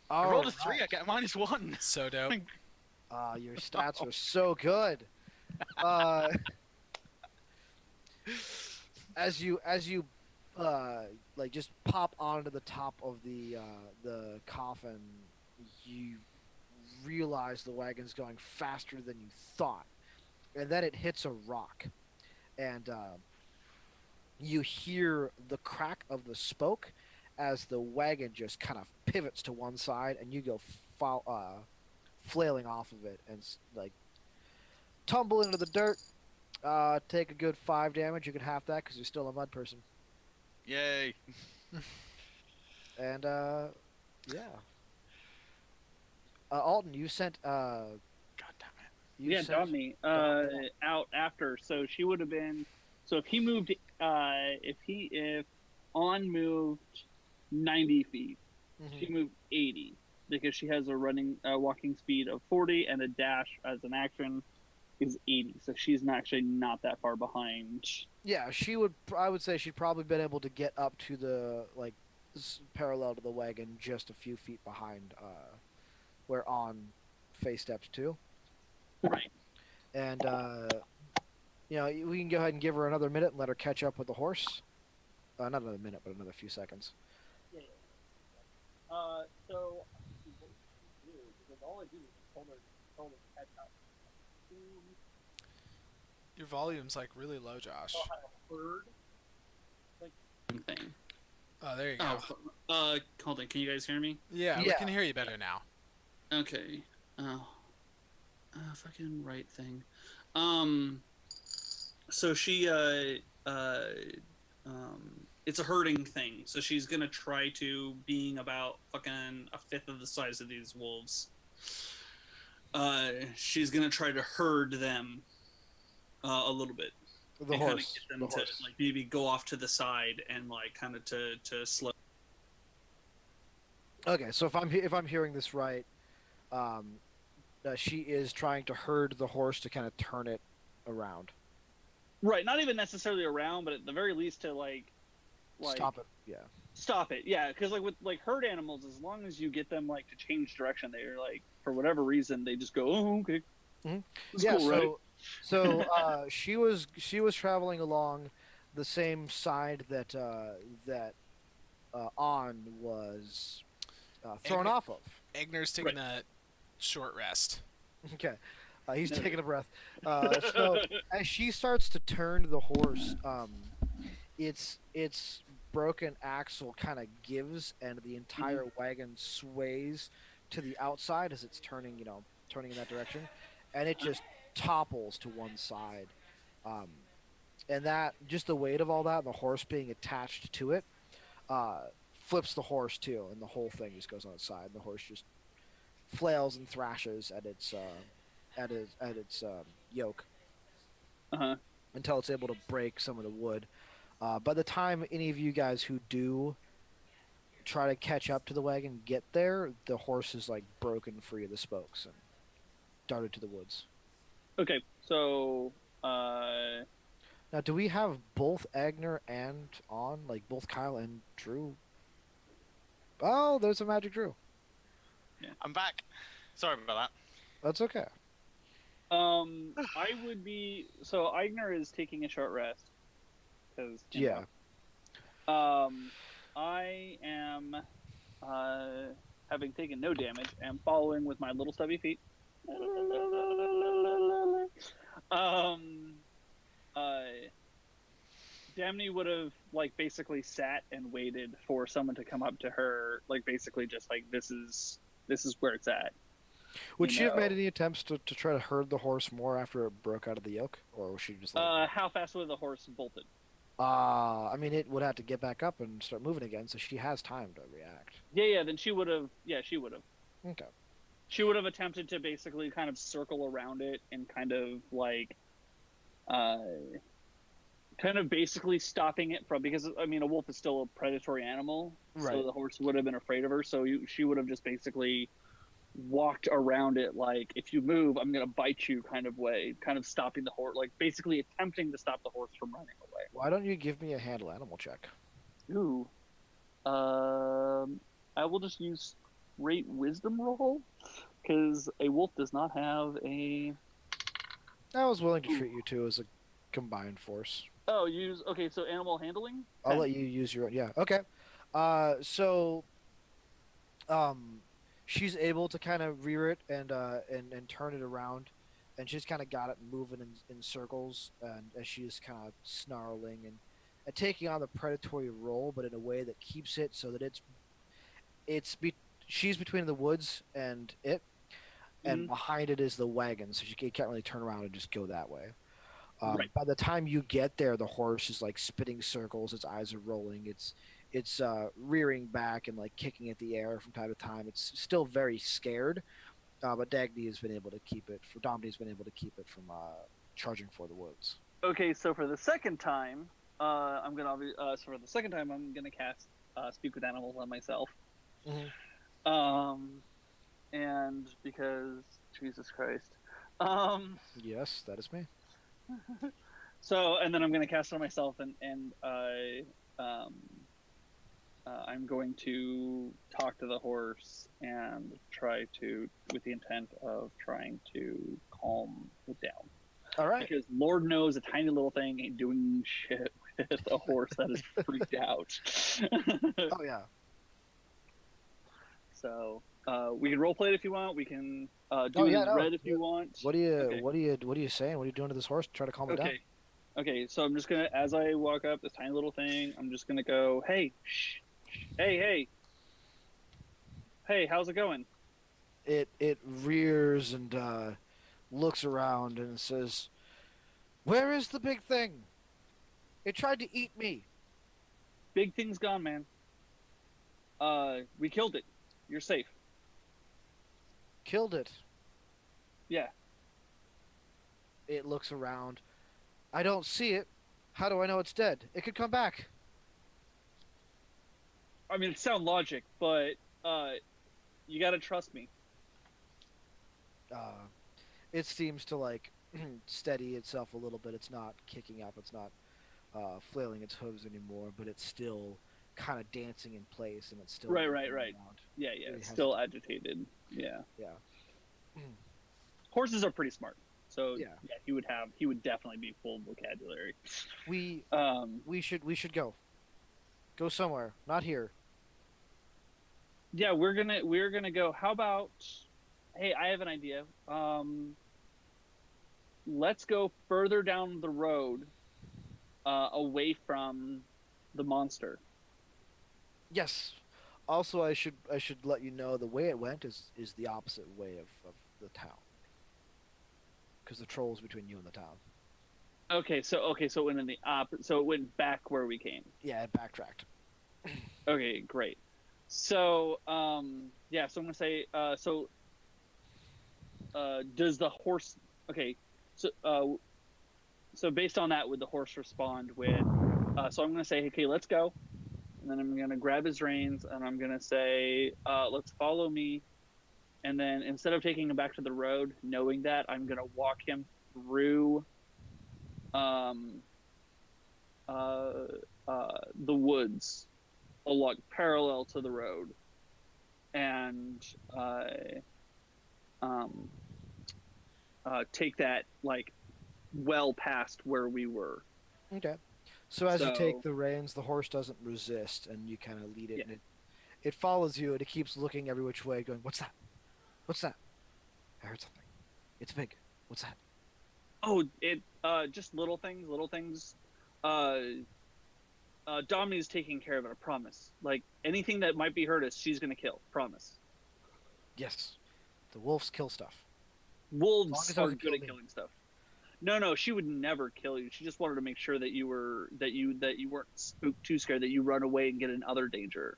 I
All
rolled a 3, I
right.
get a -1.
So dope.
Your stats are so good. As you like just pop onto the top of the coffin, you realize the wagon's going faster than you thought, and then it hits a rock, and you hear the crack of the spoke as the wagon just kind of pivots to one side, and you go flailing off of it and like tumble into the dirt. Take a good 5 damage. You can half that because you're still a mud person.
Yay!
And yeah. Alton, you sent
God damn it.
Yeah, Domini out after. So she would have been. So if he moved, if On moved 90 feet, she moved 80 because she has a walking speed of 40 and a dash as an action is 80. So she's actually not that far behind.
Yeah, she would. I would say she'd probably been able to get up to the like parallel to the wagon, just a few feet behind where On face steps to.
Right.
And you know, we can go ahead and give her another minute and let her catch up with the horse. Not another minute, but another few seconds.
Yeah. So because all I do is hold her head up.
Your volume's like really low, Josh.
Thing.
Oh, there you go.
Hold on. Can you guys hear me?
Yeah, we
Yeah.
can hear you better now.
Okay. Fucking right thing. So she it's a herding thing. So she's gonna try to, being about fucking a fifth of the size of these wolves. She's gonna try to herd them a little bit.
The
and
horse.
Get them
The
to
horse.
like maybe go off to the side and like kind of to slow.
Okay, so if I'm hearing this right, she is trying to herd the horse to kind of turn it around.
Right, not even necessarily around, but at the very least to like
Stop it. Yeah.
Stop it, yeah, because like with like herd animals, as long as you get them like to change direction, they're like for whatever reason they just go, oh okay.
Mhm.
That's
Yeah.
cool, right?
So she was traveling along the same side that Onn was thrown
Eigner-
off of.
Eigner's taking a short rest.
Okay. He's taking a breath. So as she starts to turn the horse, its broken axle kind of gives, and the entire wagon sways to the outside as it's turning, turning in that direction, and it just topples to one side. Um, and that, just the weight of all that, and the horse being attached to it, flips the horse too, and the whole thing just goes on its side. And the horse just flails and thrashes at its yoke
Uh-huh.
until it's able to break some of the wood. By the time any of you guys who do try to catch up to the wagon get there, the horse is like broken free of the spokes and darted to the woods.
Okay, so
Now, do we have both Eigner and Onn, like both Kyle and Drew? Oh, there's a magic Drew.
I'm back. Sorry about that.
That's okay.
I would be so Eigner is taking a short rest because
Yeah.
I am having taken no damage and following with my little stubby feet. Damney would have like basically sat and waited for someone to come up to her, like basically just like this is where it's at.
Would
You
she have made
know.
any attempts to try to herd the horse more after it broke out of the yoke, or was she just like?
How fast would the horse bolted?
I mean, it would have to get back up and start moving again, so she has time to react.
Yeah. Then she would have. Yeah, she would have.
Okay.
She would have attempted to basically kind of circle around it and kind of like, kind of basically stopping it from, because I mean a wolf is still a predatory animal,
Right.
so the horse would have been afraid of her. So she would have just basically walked around it like, if you move, I'm gonna bite you kind of way, kind of stopping the horse, like basically attempting to stop the horse from running away.
Why don't you give me a handle animal check?
Ooh, I will just use straight wisdom roll because a wolf does not have a.
I was willing to treat you two as a combined force.
Oh, okay. So animal handling.
I'll let you use your own. Yeah. Okay. So, she's able to kind of rear it and turn it around, and she's kind of got it moving in circles, and as she's kind of snarling and taking on the predatory role, but in a way that keeps it so that she's between the woods and it, and behind it is the wagon, so she can't really turn around and just go that way.
Right.
By the time you get there, the horse is like spinning circles. Its eyes are rolling. It's rearing back and like kicking at the air from time to time. It's still very scared, but Dagny has been able to keep it. Domini's been able to keep it from charging for the woods.
Okay, so for the second time, I'm gonna cast Speak with Animals on myself.
Mm-hmm.
And because Jesus Christ.
Yes, that is me.
So, and then I'm gonna cast it on myself, and I'm going to talk to the horse and try to, with the intent of trying to calm it down.
All right.
Because Lord knows a tiny little thing ain't doing shit with a horse that is freaked out.
Oh yeah.
So we can roleplay it if you want. We can do it as red if you want.
What are you saying? What are you doing to this horse? Try to calm it down.
Okay. So I'm just gonna, as I walk up this tiny little thing, I'm just gonna go, hey, shh, hey, how's it going?
It rears and looks around and says, "Where is the big thing? It tried to eat me."
Big thing's gone, man. We killed it. You're safe.
Killed it.
Yeah.
It looks around. I don't see it. How do I know it's dead? It could come back.
I mean, it's sound logic, but you gotta trust me.
It seems to like steady itself a little bit. It's not kicking up. It's not flailing its hooves anymore, but it's still kind of dancing in place, and it's still
Right.
around.
Yeah.
Really
It's still agitated. Yeah. Horses are pretty smart, so
Yeah.
he would definitely be full vocabulary.
We should go somewhere. Not here.
Yeah, we're gonna go. How about? Hey, I have an idea. Let's go further down the road, away from the monster.
Yes. Also, I should let you know the way it went is the opposite way of the town, because the troll's between you and the town.
So it went in the so it went back where we came.
Yeah, it backtracked.
Okay, great. So, yeah, so I'm gonna say, does the horse? Okay, so, so based on that, would the horse respond with? So I'm gonna say, okay, let's go, and then I'm gonna grab his reins, and I'm gonna say, let's follow me, and then instead of taking him back to the road, knowing that, I'm gonna walk him through, um, uh, the woods, along parallel to the road, and um, take that like well past where we were.
Okay. So as you take
So
the reins, the horse doesn't resist, and you kind of lead it,
yeah.
and it follows you, and it keeps looking every which way, going, "What's that? What's that? I heard something. It's big. What's that?"
Oh, it just little things, little things. Uh, Domini's taking care of it. I promise. Like anything that might be hurt us, she's gonna kill. Promise.
Yes. The wolves kill stuff. As long
Wolves
as it
are
doesn't
good
kill
at
me.
killing stuff. No, she would never kill you. She just wanted to make sure that you weren't spooked, too scared that you run away and get in other danger.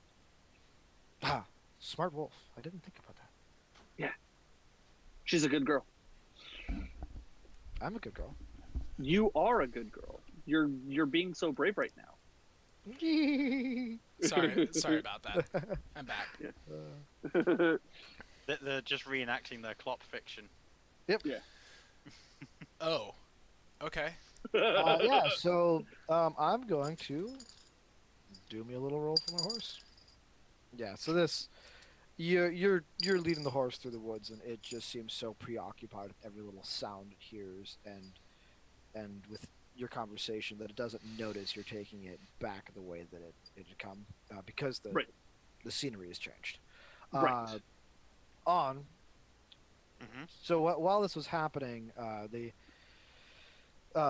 Ah, smart wolf. I didn't think about that.
Yeah, she's a good girl.
I'm a good girl.
You are a good girl. You're being so brave right now.
Sorry about that. I'm back.
They're just reenacting their Klopp fiction.
Yep.
Yeah.
Oh, okay.
Yeah. So I'm going to do me a little roll for my horse. Yeah. So this, you're leading the horse through the woods, and it just seems so preoccupied with every little sound it hears, and with your conversation that it doesn't notice you're taking it back the way that it had come, because
Right.
the scenery has changed.
Right.
On.
Mm-hmm.
So while this was happening, the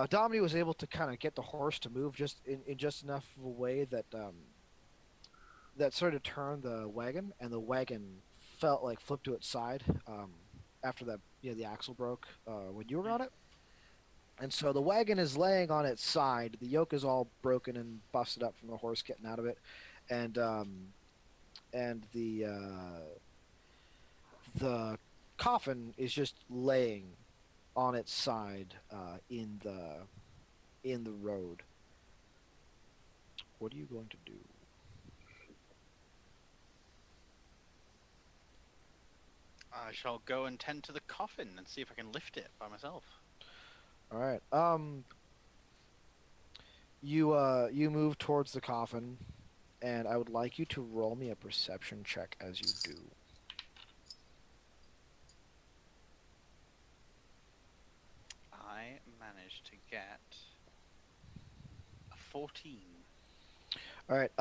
Domini was able to kind of get the horse to move just in just enough of a way that that started to turn the wagon, and the wagon felt like flipped to its side, after that, the axle broke, when you were on it. And so the wagon is laying on its side. The yoke is all broken and busted up from the horse getting out of it, and the coffin is just laying on its side, in the road. What are you going to do?
I shall go and tend to the coffin and see if I can lift it by myself.
All right. You move towards the coffin, and I would like you to roll me a perception check as you do.
I managed to get a 14.
All right.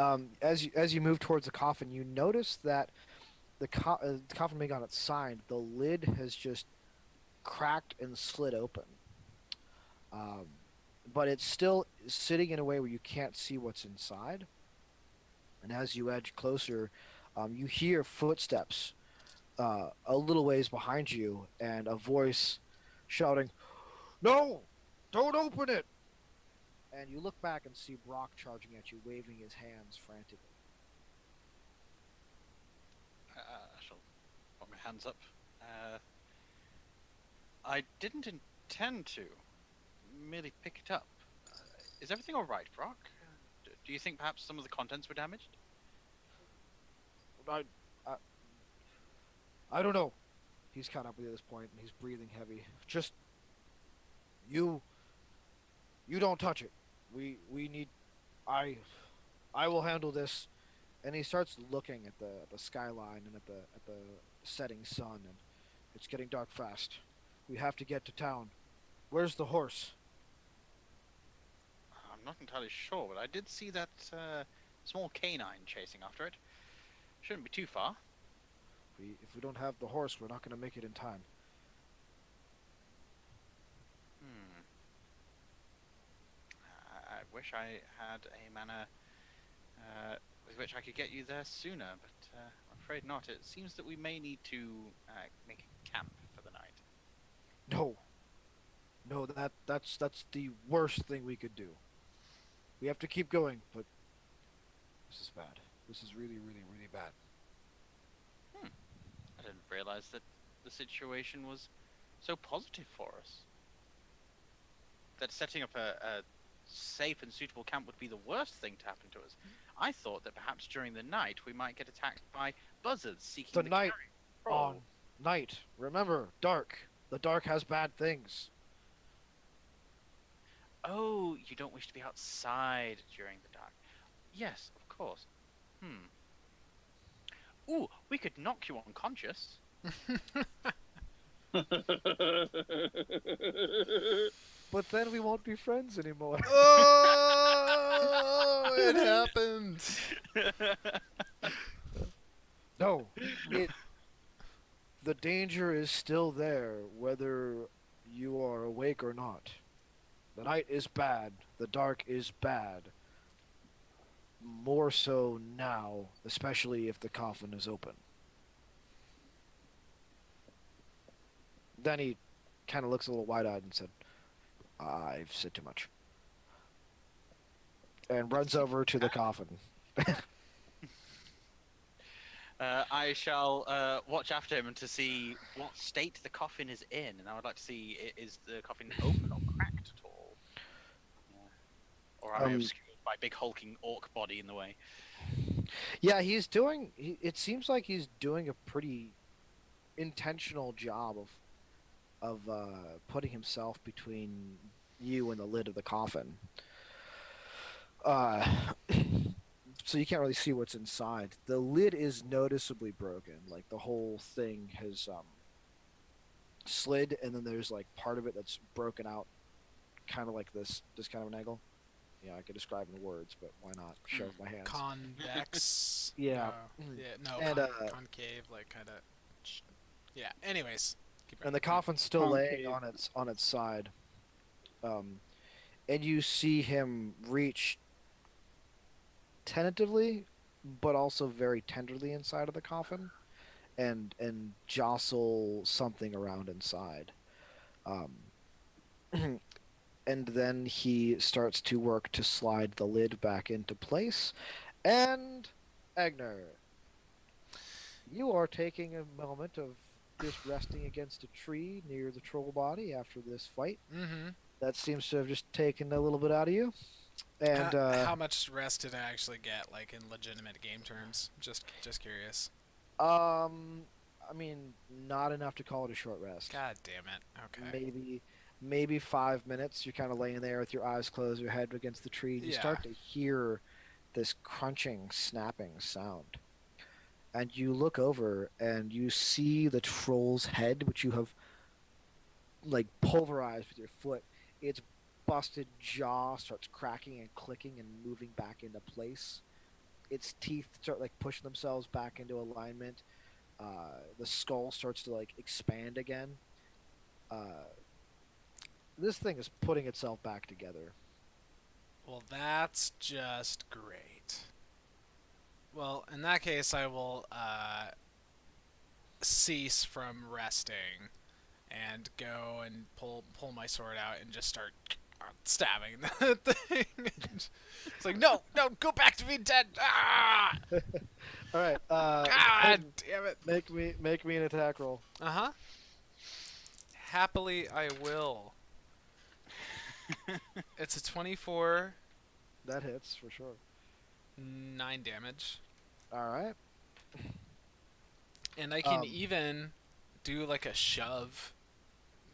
As you move towards the coffin, you notice that the coffin being on its side, the lid has just cracked and slid open. Um, but it's still sitting in a way where you can't see what's inside. And as you edge closer, you hear footsteps, a little ways behind you, and a voice shouting, "No! Don't open it!" And you look back and see Brock charging at you, waving his hands frantically.
I shall put my hands up. I didn't intend to. Merely pick it up. Is everything all right, Brock? Do you think perhaps some of the contents were damaged?
I, I, I don't know. He's caught up with you at this point, and he's breathing heavy. Just, you don't touch it. We need. I will handle this. And he starts looking at the skyline and at the setting sun, and it's getting dark fast. We have to get to town. Where's the horse?
I'm not entirely sure, but I did see that small canine chasing after it. Shouldn't be too far.
If we don't have the horse, we're not going to make it in time.
I wish I had a manner with which I could get you there sooner, but I'm afraid not. It seems that we may need to make a camp for the night.
No. No, that's the worst thing we could do. We have to keep going, but this is bad. This is really, really, really bad.
I didn't realize that the situation was so positive for us. That setting up a safe and suitable camp would be the worst thing to happen to us. I thought that perhaps during the night we might get attacked by buzzards seeking
The
the
night
carrion.
on night. Remember, dark. The dark has bad things.
Oh, you don't wish to be outside during the dark. Yes, of course. Ooh, we could knock you unconscious.
But then we won't be friends anymore.
Oh, it happened.
No, the danger is still there, whether you are awake or not. The night is bad. The dark is bad. More so now, especially if the coffin is open. Then he kind of looks a little wide-eyed and said, I've said too much. And runs over to the coffin.
I shall watch after him to see what state the coffin is in, and I would like to see, is the coffin open or cracked at all? Or am I obscured by big hulking orc body in the way?
Yeah, it seems like he's doing a pretty intentional job of putting himself between you and the lid of the coffin. So you can't really see what's inside. The lid is noticeably broken. Like the whole thing has slid, and then there's like part of it that's broken out, kind of like this kind of an angle. Yeah, I could describe in words, but why not show with my hands?
Convex.
Yeah. And,
concave, like kind of. Yeah. Anyways. Keep
And the coffin's still laying on its side. And you see him reach tentatively, but also very tenderly inside of the coffin, and jostle something around inside. And then he starts to work to slide the lid back into place. And Eigner, you are taking a moment of just resting against a tree near the troll body after this fight.
Mm-hmm.
That seems to have just taken a little bit out of you. And
how much rest did I actually get, like in legitimate game terms? Just curious.
I mean, not enough to call it a short rest.
God damn it. Okay.
Maybe 5 minutes. You're kind of laying there with your eyes closed, your head against the tree. And you start to hear this crunching, snapping sound. And you look over and you see the troll's head, which you have like pulverized with your foot. Its busted jaw starts cracking and clicking and moving back into place. Its teeth start like pushing themselves back into alignment. The skull starts to like expand again. This thing is putting itself back together.
Well, that's just great. Well, in that case, I will cease from resting and go and pull my sword out and just start stabbing the thing. It's like, no, go back to being dead. Ah!
All right.
God damn it!
Make me an attack roll.
Happily, I will. It's a 24.
That hits for sure.
9 damage.
All right.
And I can even do like a shove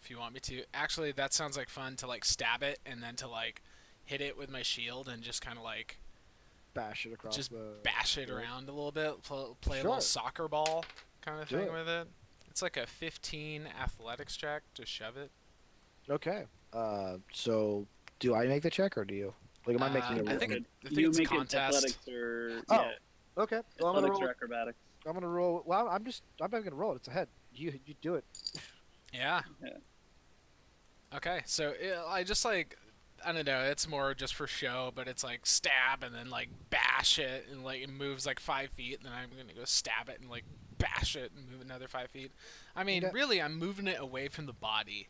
if you want me to. Actually, that sounds like fun, to like stab it and then to like hit it with my shield and just kind of like
bash it across
bash it around a little bit, play a little soccer ball kind of thing with it. It's like a 15 athletics check to shove it.
Okay. So do I make the check or do you? Like, am I making it?
I think
you
it's
make
contest.
it athletics or
okay. Well,
athletics or acrobatics.
I'm gonna roll. Well, I'm not gonna roll it. It's ahead. You do it.
Yeah.
Yeah.
Okay, so I just like I don't know. It's more just for show, but it's like stab and then like bash it, and like it moves like 5 feet, and then I'm gonna go stab it and like bash it and move another 5 feet. I mean,
Okay.
really, I'm moving it away from the body.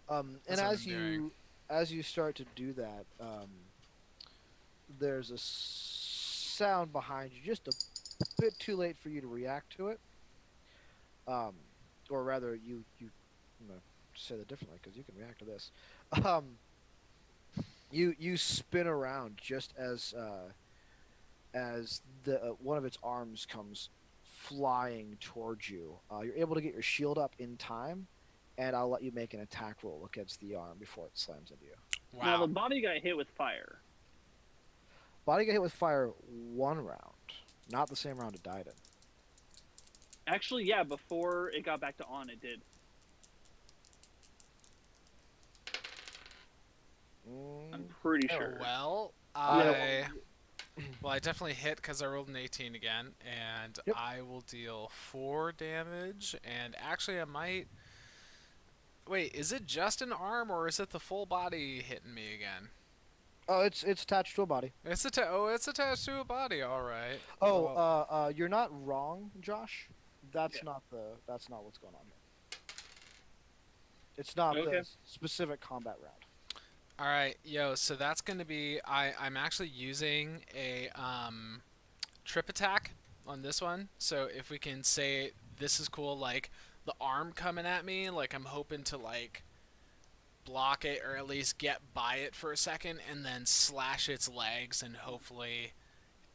And
That's what I'm doing.
as you start to do that, there's a sound behind you, just a bit too late for you to react to it. Um, or rather, I'm gonna say that differently because you can react to this. Um, you spin around just as the one of its arms comes flying towards you. You're able to get your shield up in time, and I'll let you make an attack roll against the arm before it slams into you.
Now the
Wow.
body got hit with fire.
Body got hit with fire one round, not the same round it died in.
Actually, yeah, before it got back to Onn, it did. I'm pretty
Oh,
sure.
well,
Yeah.
I definitely hit because I rolled an 18 again, and
Yep.
I will deal 4 damage. And actually, I might. Wait, is it just an arm or is it the full body hitting me again?
Oh, it's attached to a body.
It's attached to a body. All right.
Oh,
Well,
you're not wrong, Josh. That's
Yeah.
that's not what's going on here. It's not
Okay.
the specific combat round.
all right, yo. So that's gonna be. I'm actually using a trip attack on this one. So if we can say this is cool, like the arm coming at me, like I'm hoping to like block it or at least get by it for a second and then slash its legs and hopefully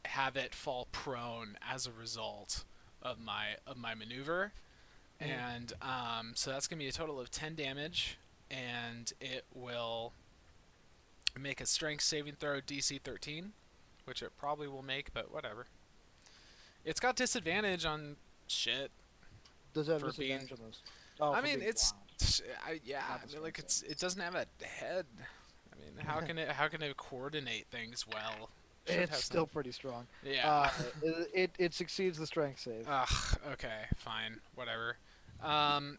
have it fall prone as a result of my maneuver.
Mhm.
And so that's gonna be a total of 10 damage, and it will make a strength saving throw DC 13, which it probably will make, but whatever. It's got disadvantage on shit
Does it have
for being.
disadvantage on those? Oh,
I
for
mean,
being
it's
blind.
yeah.
Not
I
the
mean, like
strength
it doesn't have a head. I mean, how can it coordinate things well? Should
It's
have
still
some.
pretty strong.
Yeah.
It succeeds the strength save.
Ugh. Okay. Fine. Whatever.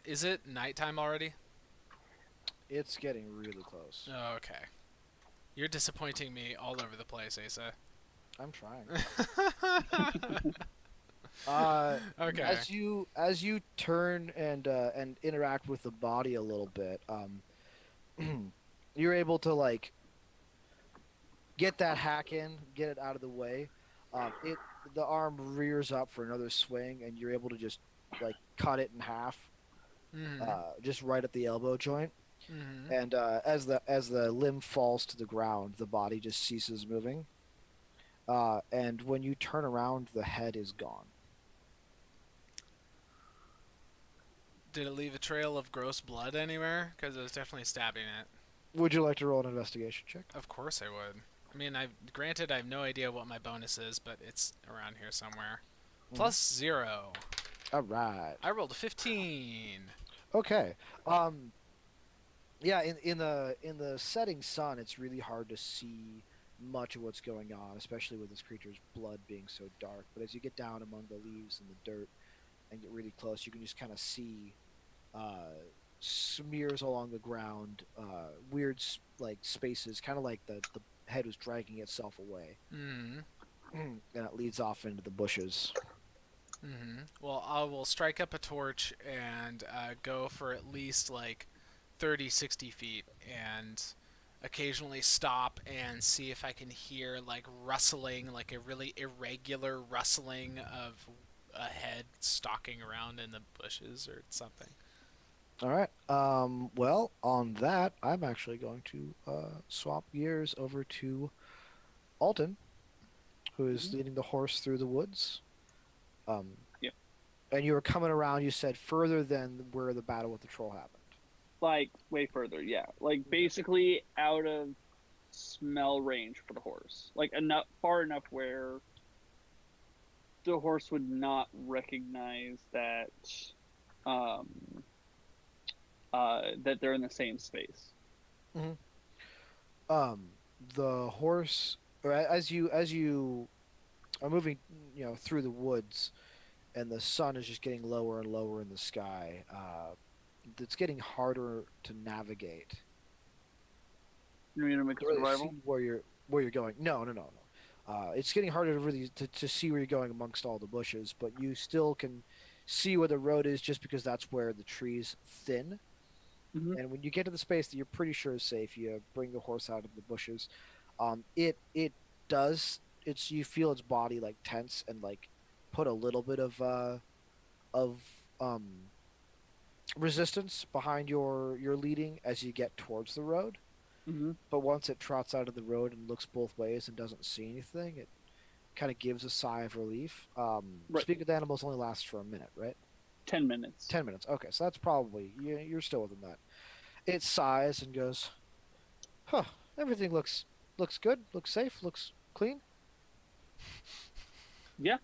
Is it nighttime already?
It's getting really close.
Oh, okay. You're disappointing me all over the place, Asa.
I'm trying. Uh,
Okay.
as you turn and interact with the body a little bit, you're able to like get that hack in, get it out of the way. The arm rears up for another swing, and you're able to just like cut it in half,
Mm-hmm.
just right at the elbow joint.
Mm-hmm.
And as the limb falls to the ground, the body just ceases moving. And when you turn around, the head is gone.
Did it leave a trail of gross blood anywhere? Because it was definitely stabbing it.
Would you like to roll an investigation check?
Of course I would. I mean, granted I have no idea what my bonus is, but it's around here somewhere. Plus 0.
All right.
I rolled a 15.
Okay. Yeah. In the setting sun, it's really hard to see much of what's going on, especially with this creature's blood being so dark. But as you get down among the leaves and the dirt and get really close, you can just kind of see smears along the ground, weird like spaces, kind of like the head was dragging itself away,
Mm-hmm.
and it leads off into the bushes.
Mm-hmm. Well, I will strike up a torch and go for at least like 30, 60 feet and occasionally stop and see if I can hear like rustling, like a really irregular rustling of a head stalking around in the bushes or something.
All right. Well, on that, I'm actually going to swap gears over to Alton, who is leading the horse through the woods.
Yeah.
And you were coming around. You said further than where the battle with the troll happened.
Like way further, yeah. Like basically out of smell range for the horse. Like far enough where the horse would not recognize that that they're in the same space.
The horse, or as you are moving, through the woods, and the sun is just getting lower and lower in the sky. It's getting harder to navigate.
You need to make a
Really
survival?
see where you're going. No, no, no, no. It's getting harder to really to see where you're going amongst all the bushes, but you still can see where the road is just because that's where the trees thin.
Mhm.
And when you get to the space that you're pretty sure is safe, you bring the horse out of the bushes. It does you feel its body like tense and like put a little bit of um resistance behind your leading as you get towards the road.
Mhm.
But once it trots out of the road and looks both ways and doesn't see anything, it kind of gives a sigh of relief.
Right.
Speak with animals only lasts for a minute, right?
10 minutes.
10 minutes. Okay, so that's probably you're still within that. It sighs and goes, "Huh, everything looks good, looks safe, looks clean."
Yeah.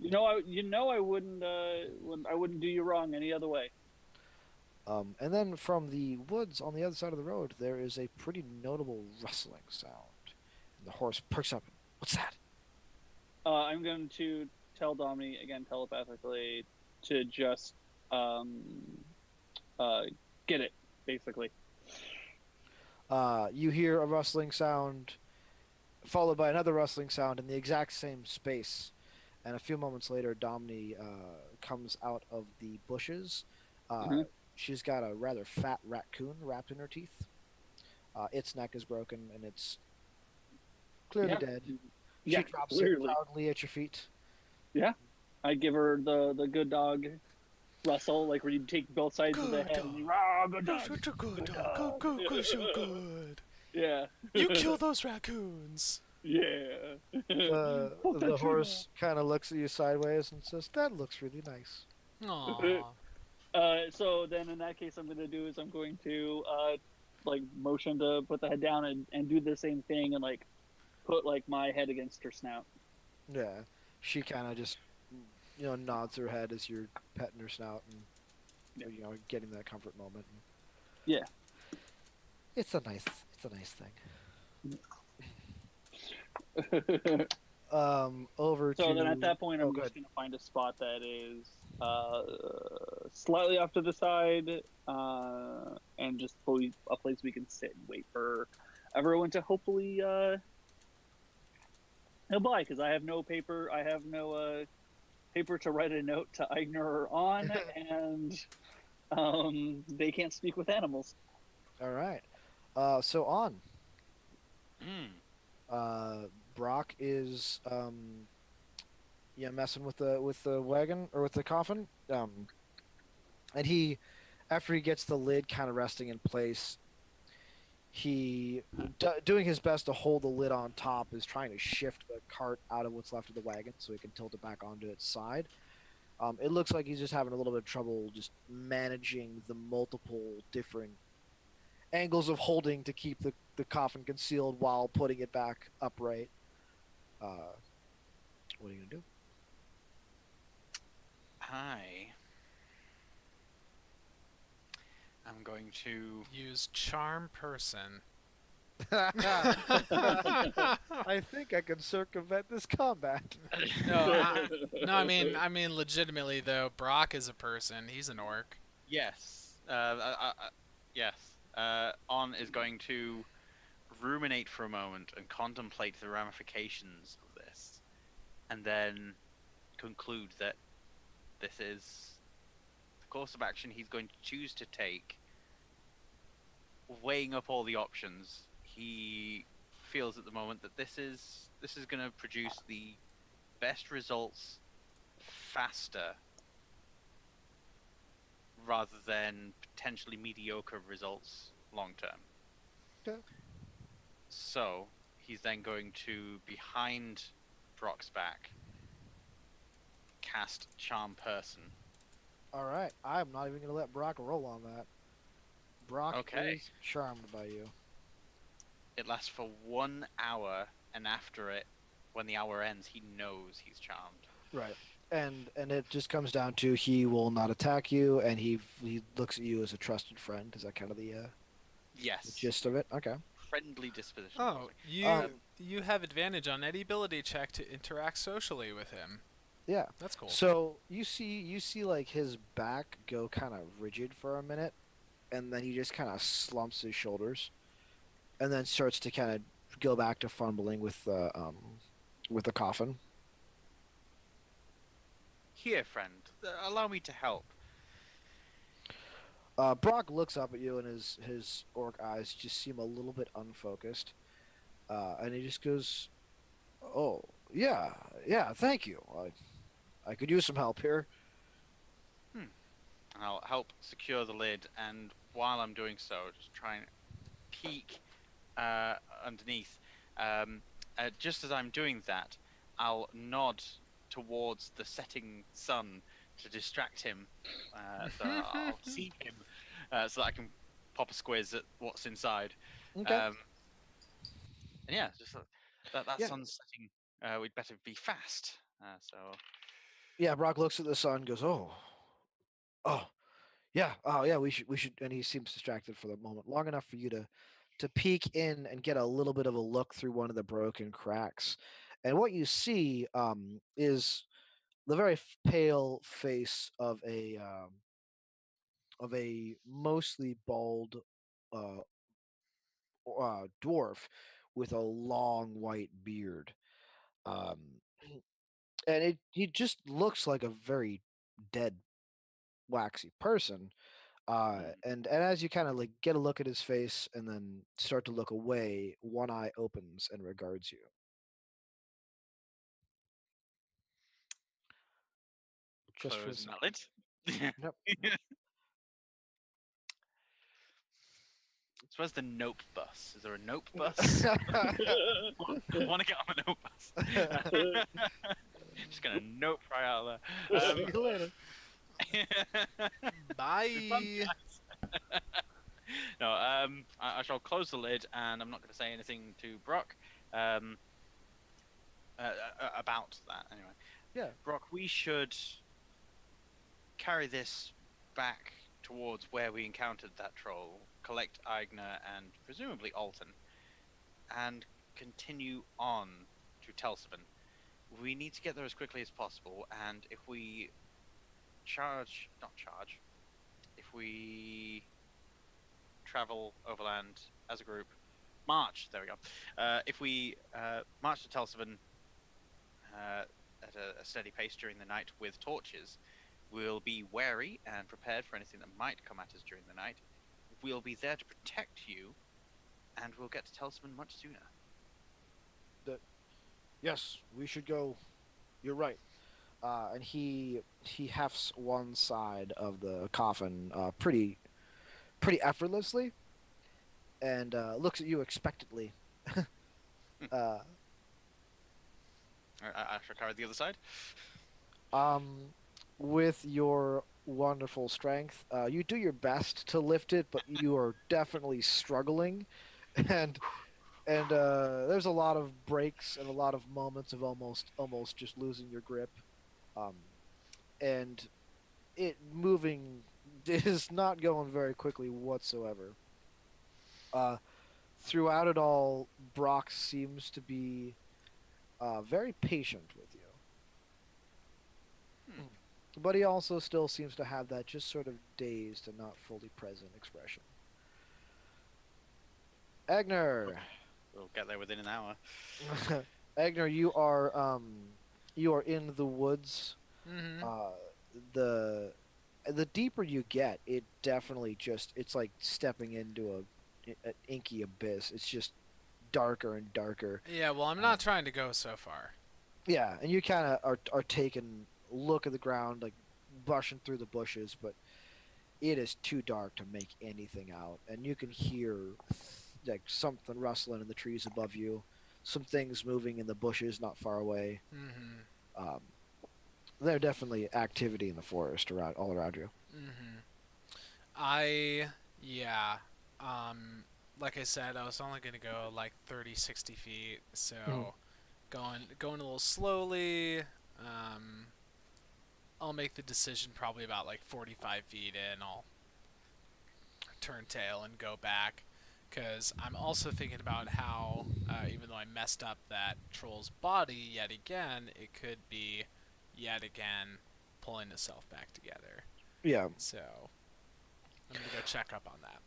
I wouldn't I wouldn't do you wrong any other way.
And then from the woods on the other side of the road, there is a pretty notable rustling sound, and the horse perks up. What's that?
I'm going to tell Domini again telepathically to just get it, basically.
You hear a rustling sound, followed by another rustling sound in the exact same space. And a few moments later, Domini comes out of the bushes.
Mhm.
She's got a rather fat raccoon wrapped in her teeth. Its neck is broken, and it's clearly
Yeah.
dead.
Yeah,
She drops it
clearly.
proudly at your feet.
I give her the good dog rustle, like where you take both sides of the
Good
head
dog.
and you rah, good dog.
Such a good
Good
dog.
dog.
Go, so good.
Yeah.
You kill those raccoons.
Yeah.
The
Fuck that
horse kind of looks at you sideways and says, "That looks really nice."
Aww.
So then in that case, I'm going to do is I'm going to like motion to put the head down and do the same thing and like put like my head against her snout.
Yeah, she kind of just nods her head as you're petting her snout and getting that comfort moment.
Yeah.
It's a nice thing. Over
So
to.
then at that point,
Oh,
I'm
go
just
ahead.
going to find a spot that is slightly off to the side and just a place we can sit and wait for everyone to hopefully by, because I have no paper. I have no paper to write a note to Eigner or Onn, and they can't speak with animals.
All right. So on. Brock is messing with the wagon or with the coffin. And he, after he gets the lid kind of resting in place, he doing his best to hold the lid on top is trying to shift the cart out of what's left of the wagon so he can tilt it back onto its side. It looks like he's just having a little bit of trouble just managing the multiple different angles of holding to keep the coffin concealed while putting it back upright. What are you gonna do?
I'm going to
Use charm person.
I think I can circumvent this combat.
No, I mean, legitimately though, Brock is a person. He's an orc.
yes, yes. On is going to ruminate for a moment and contemplate the ramifications of this, and then conclude that this is the course of action he's going to choose to take. Weighing up all the options, he feels at the moment that this is going to produce the best results faster rather than potentially mediocre results long term.
Okay.
So he's then going to, behind Brock's back, cast Charm Person.
All right, I'm not even gonna let Brock roll on that. Brock
Okay.
is charmed by you.
It lasts for 1 hour, and after it, when the hour ends, he knows he's charmed.
Right. And it just comes down to he will not attack you, and he looks at you as a trusted friend. Is that kind of the
Yes.
gist of it? Okay.
friendly disposition.
Oh, you have advantage on any ability check to interact socially with him.
Yeah.
That's cool.
So you see like his back go kind of rigid for a minute, and then he just kind of slumps his shoulders, and then starts to kind of go back to fumbling with the coffin.
Here, friend, allow me to help.
Brock looks up at you, and his orc eyes just seem a little bit unfocused, and he just goes, "Oh, yeah, yeah, thank you. I could use some help here."
I'll help secure the lid, and while I'm doing so, just try and peek underneath. Just as I'm doing that, I'll nod towards the setting sun to distract him. So I'll see him so that I can pop a squiz at what's inside.
Okay.
And yeah, just that
Yeah.
sun's setting. We'd better be fast. So
Yeah, Brock looks at the sun, and goes, oh, yeah, oh yeah, we should, and he seems distracted for the moment, long enough for you to peek in and get a little bit of a look through one of the broken cracks, and what you see is the very pale face of a mostly bald uh, dwarf with a long white beard, um, and he just looks like a very dead, waxy person. And as you kind of like get a look at his face and then start to look away, one eye opens and regards you. Just for a
close
second.
that lid.
Yep.
So where's the nope bus? Is there a nope bus? I want to get on a nope bus. Just gonna nope right out of there.
See you later.
Bye.
No, I shall close the lid, and I'm not going to say anything to Brock about that. Anyway,
Yeah.
Brock, we should carry this back towards where we encountered that troll, collect Eigner and presumably Alton, and continue on to Telsavan. We need to get there as quickly as possible, and if we if we travel overland as a group, there we go. If we march to Telsavan at a steady pace during the night with torches, we'll be wary and prepared for anything that might come at us during the night. We'll be there to protect you, and we'll get to Telsavan much sooner.
Yes, we should go. You're right. And he hefts one side of the coffin pretty effortlessly, and looks at you expectantly. uh,
I shall carry the other side.
with your wonderful strength, you do your best to lift it, but you are definitely struggling, and there's a lot of breaks and a lot of moments of almost just losing your grip, and it moving is not going very quickly whatsoever. Throughout it all, Brock seems to be very patient with you. But he also still seems to have that just sort of dazed and not fully present expression. Eigner!
We'll get there within an hour.
Eigner, you are in the woods.
Mm-hmm.
The deeper you get, it definitely it's like stepping into an inky abyss. It's just darker and darker.
Yeah, well, I'm not trying to go so far.
Yeah, and you kind of are taking a look at the ground, like brushing through the bushes, but it is too dark to make anything out. And you can hear like something rustling in the trees above you, some things moving in the bushes not far away.
Mm-hmm.
There's definitely activity in the forest all around you.
Mm-hmm. Like I said, I was only going to go like 30, 60 feet, so going a little slowly. I'll make the decision probably about like 45 feet in. I'll turn tail and go back. Because I'm also thinking about how, even though I messed up that troll's body yet again, it could be yet again pulling itself back together.
Yeah.
So I'm gonna go check up on that.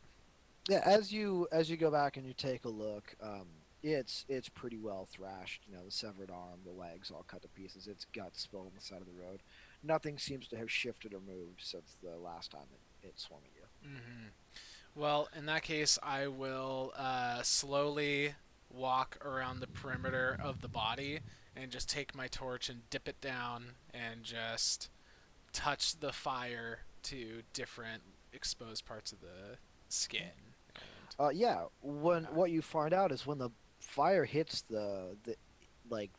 Yeah, as you go back and you take a look, it's pretty well thrashed. You know, the severed arm, the legs all cut to pieces. Its guts spilled on the side of the road. Nothing seems to have shifted or moved since the last time it swung at you.
Mm-hmm. Well, in that case, I will slowly walk around the perimeter of the body and just take my torch and dip it down and just touch the fire to different exposed parts of the skin. And,
Yeah, what you find out is when the fire hits the like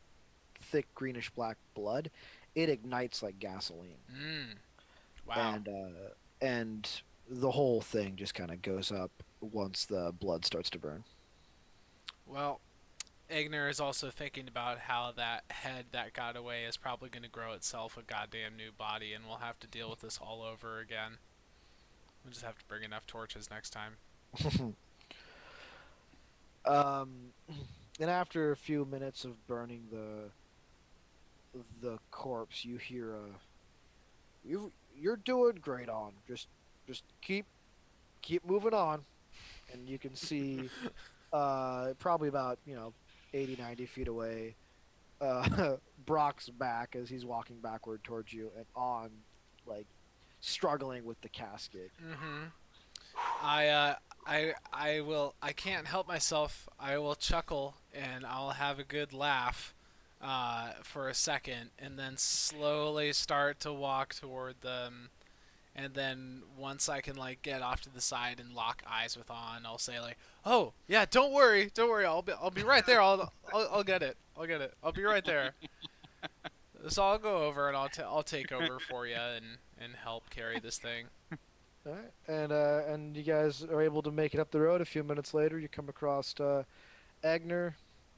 thick greenish black blood, it ignites like gasoline,
wow.
and the whole thing just kind of goes up once the blood starts to burn.
Well, Eigner is also thinking about how that head that got away is probably going to grow itself a goddamn new body, and we'll have to deal with this all over again. We'll just have to bring enough torches next time.
And after a few minutes of burning the corpse, you hear you're doing great, on. Just keep moving on, and you can see probably about 80-90 feet away, Brock's back as he's walking backward towards you, and on like struggling with the casket.
I can't help myself. I will chuckle and I'll have a good laugh for a second, and then slowly start to walk toward them. And then once I can like get off to the side and lock eyes with Onn, I'll say like, "Oh yeah, don't worry. I'll be right there. I'll get it. I'll be right there." So I'll go over and I'll take over for you and help carry this thing.
All right, and you guys are able to make it up the road. A few minutes later, you come across Eigner,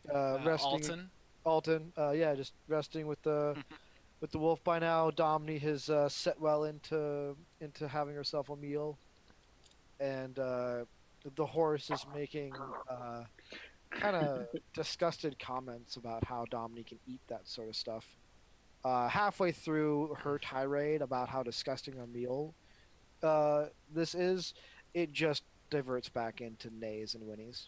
resting. Alton, yeah, just resting with the wolf by now. Domini has set well into having herself a meal, and the horse is making kind of disgusted comments about how Domini can eat that sort of stuff. Halfway through her tirade about how disgusting a meal this is, it just diverts back into neighs and whinnies.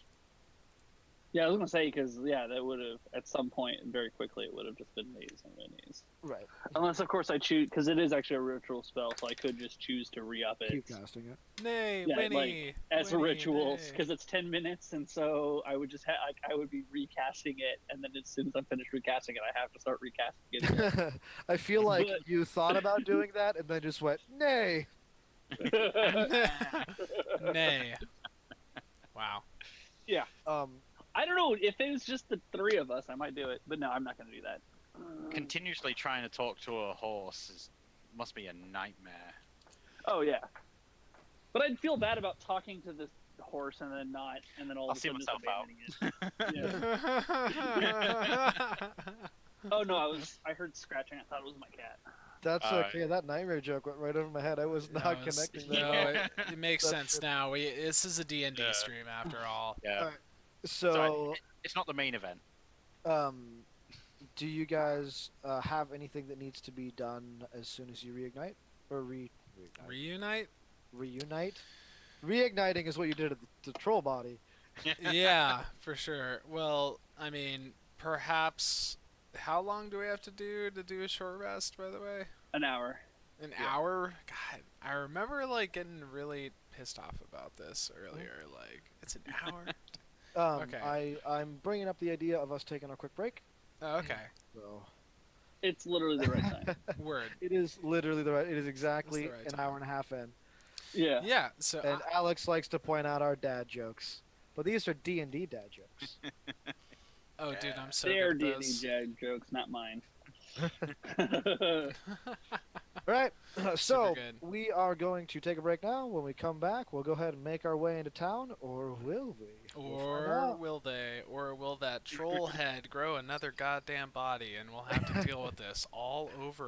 Yeah, I was gonna say because that would have at some point very quickly it would have just been nays and minis.
Right.
Unless of course I choose, because it is actually a ritual spell, so I could just choose to re-up it.
Keep casting it.
Nay,
Yeah,
Winnie.
As a
Winnie,
ritual,
nay.
because it's 10 minutes, and so I would just I would be recasting it, and then as soon as I'm finished recasting it, I have to start recasting it again.
I feel like you thought about doing that and then just went, nay.
Nay. Wow.
Yeah. I don't know, if it was just the three of us, I might do it, but no, I'm not going to do that.
Continuously trying to talk to a horse must be a nightmare.
Oh yeah, but I'd feel bad about talking to this horse and then all
I'll
of a
see
sudden just
myself
abandoning it. Yeah. Oh no, I heard scratching. I thought it was my cat.
That's okay. That nightmare joke went right over my head. I was not connecting that.
No, it makes sense now. This is a D&D stream after all.
Yeah.
Right. So,
it's not the main event.
do you guys have anything that needs to be done as soon as you reignite? Or
Reunite?
Reunite? Reigniting is what you did at the troll body.
Yeah, for sure. Well, I mean, perhaps... How long do we have to do a short rest, by the way?
An hour.
An hour? God, I remember, like, getting really pissed off about this earlier. Like, it's an hour? Okay.
I'm bringing up the idea of us taking a quick break.
Oh, okay.
So
It's literally the right time.
Word.
it is literally the right. It is exactly
right
an
time.
hour and a half in.
Yeah.
Yeah, so...
And Alex likes to point out our dad jokes, but these are D&D dad jokes.
Oh, dude, I'm so
They're
good at
D&D
this.
jag jokes, not mine.
All right, so
good.
we are going to take a break now. When we come back, we'll go ahead and make our way into town, or will we? We'll find
Or
out.
will they? Or will that troll head grow another goddamn body and we'll have to deal with this all over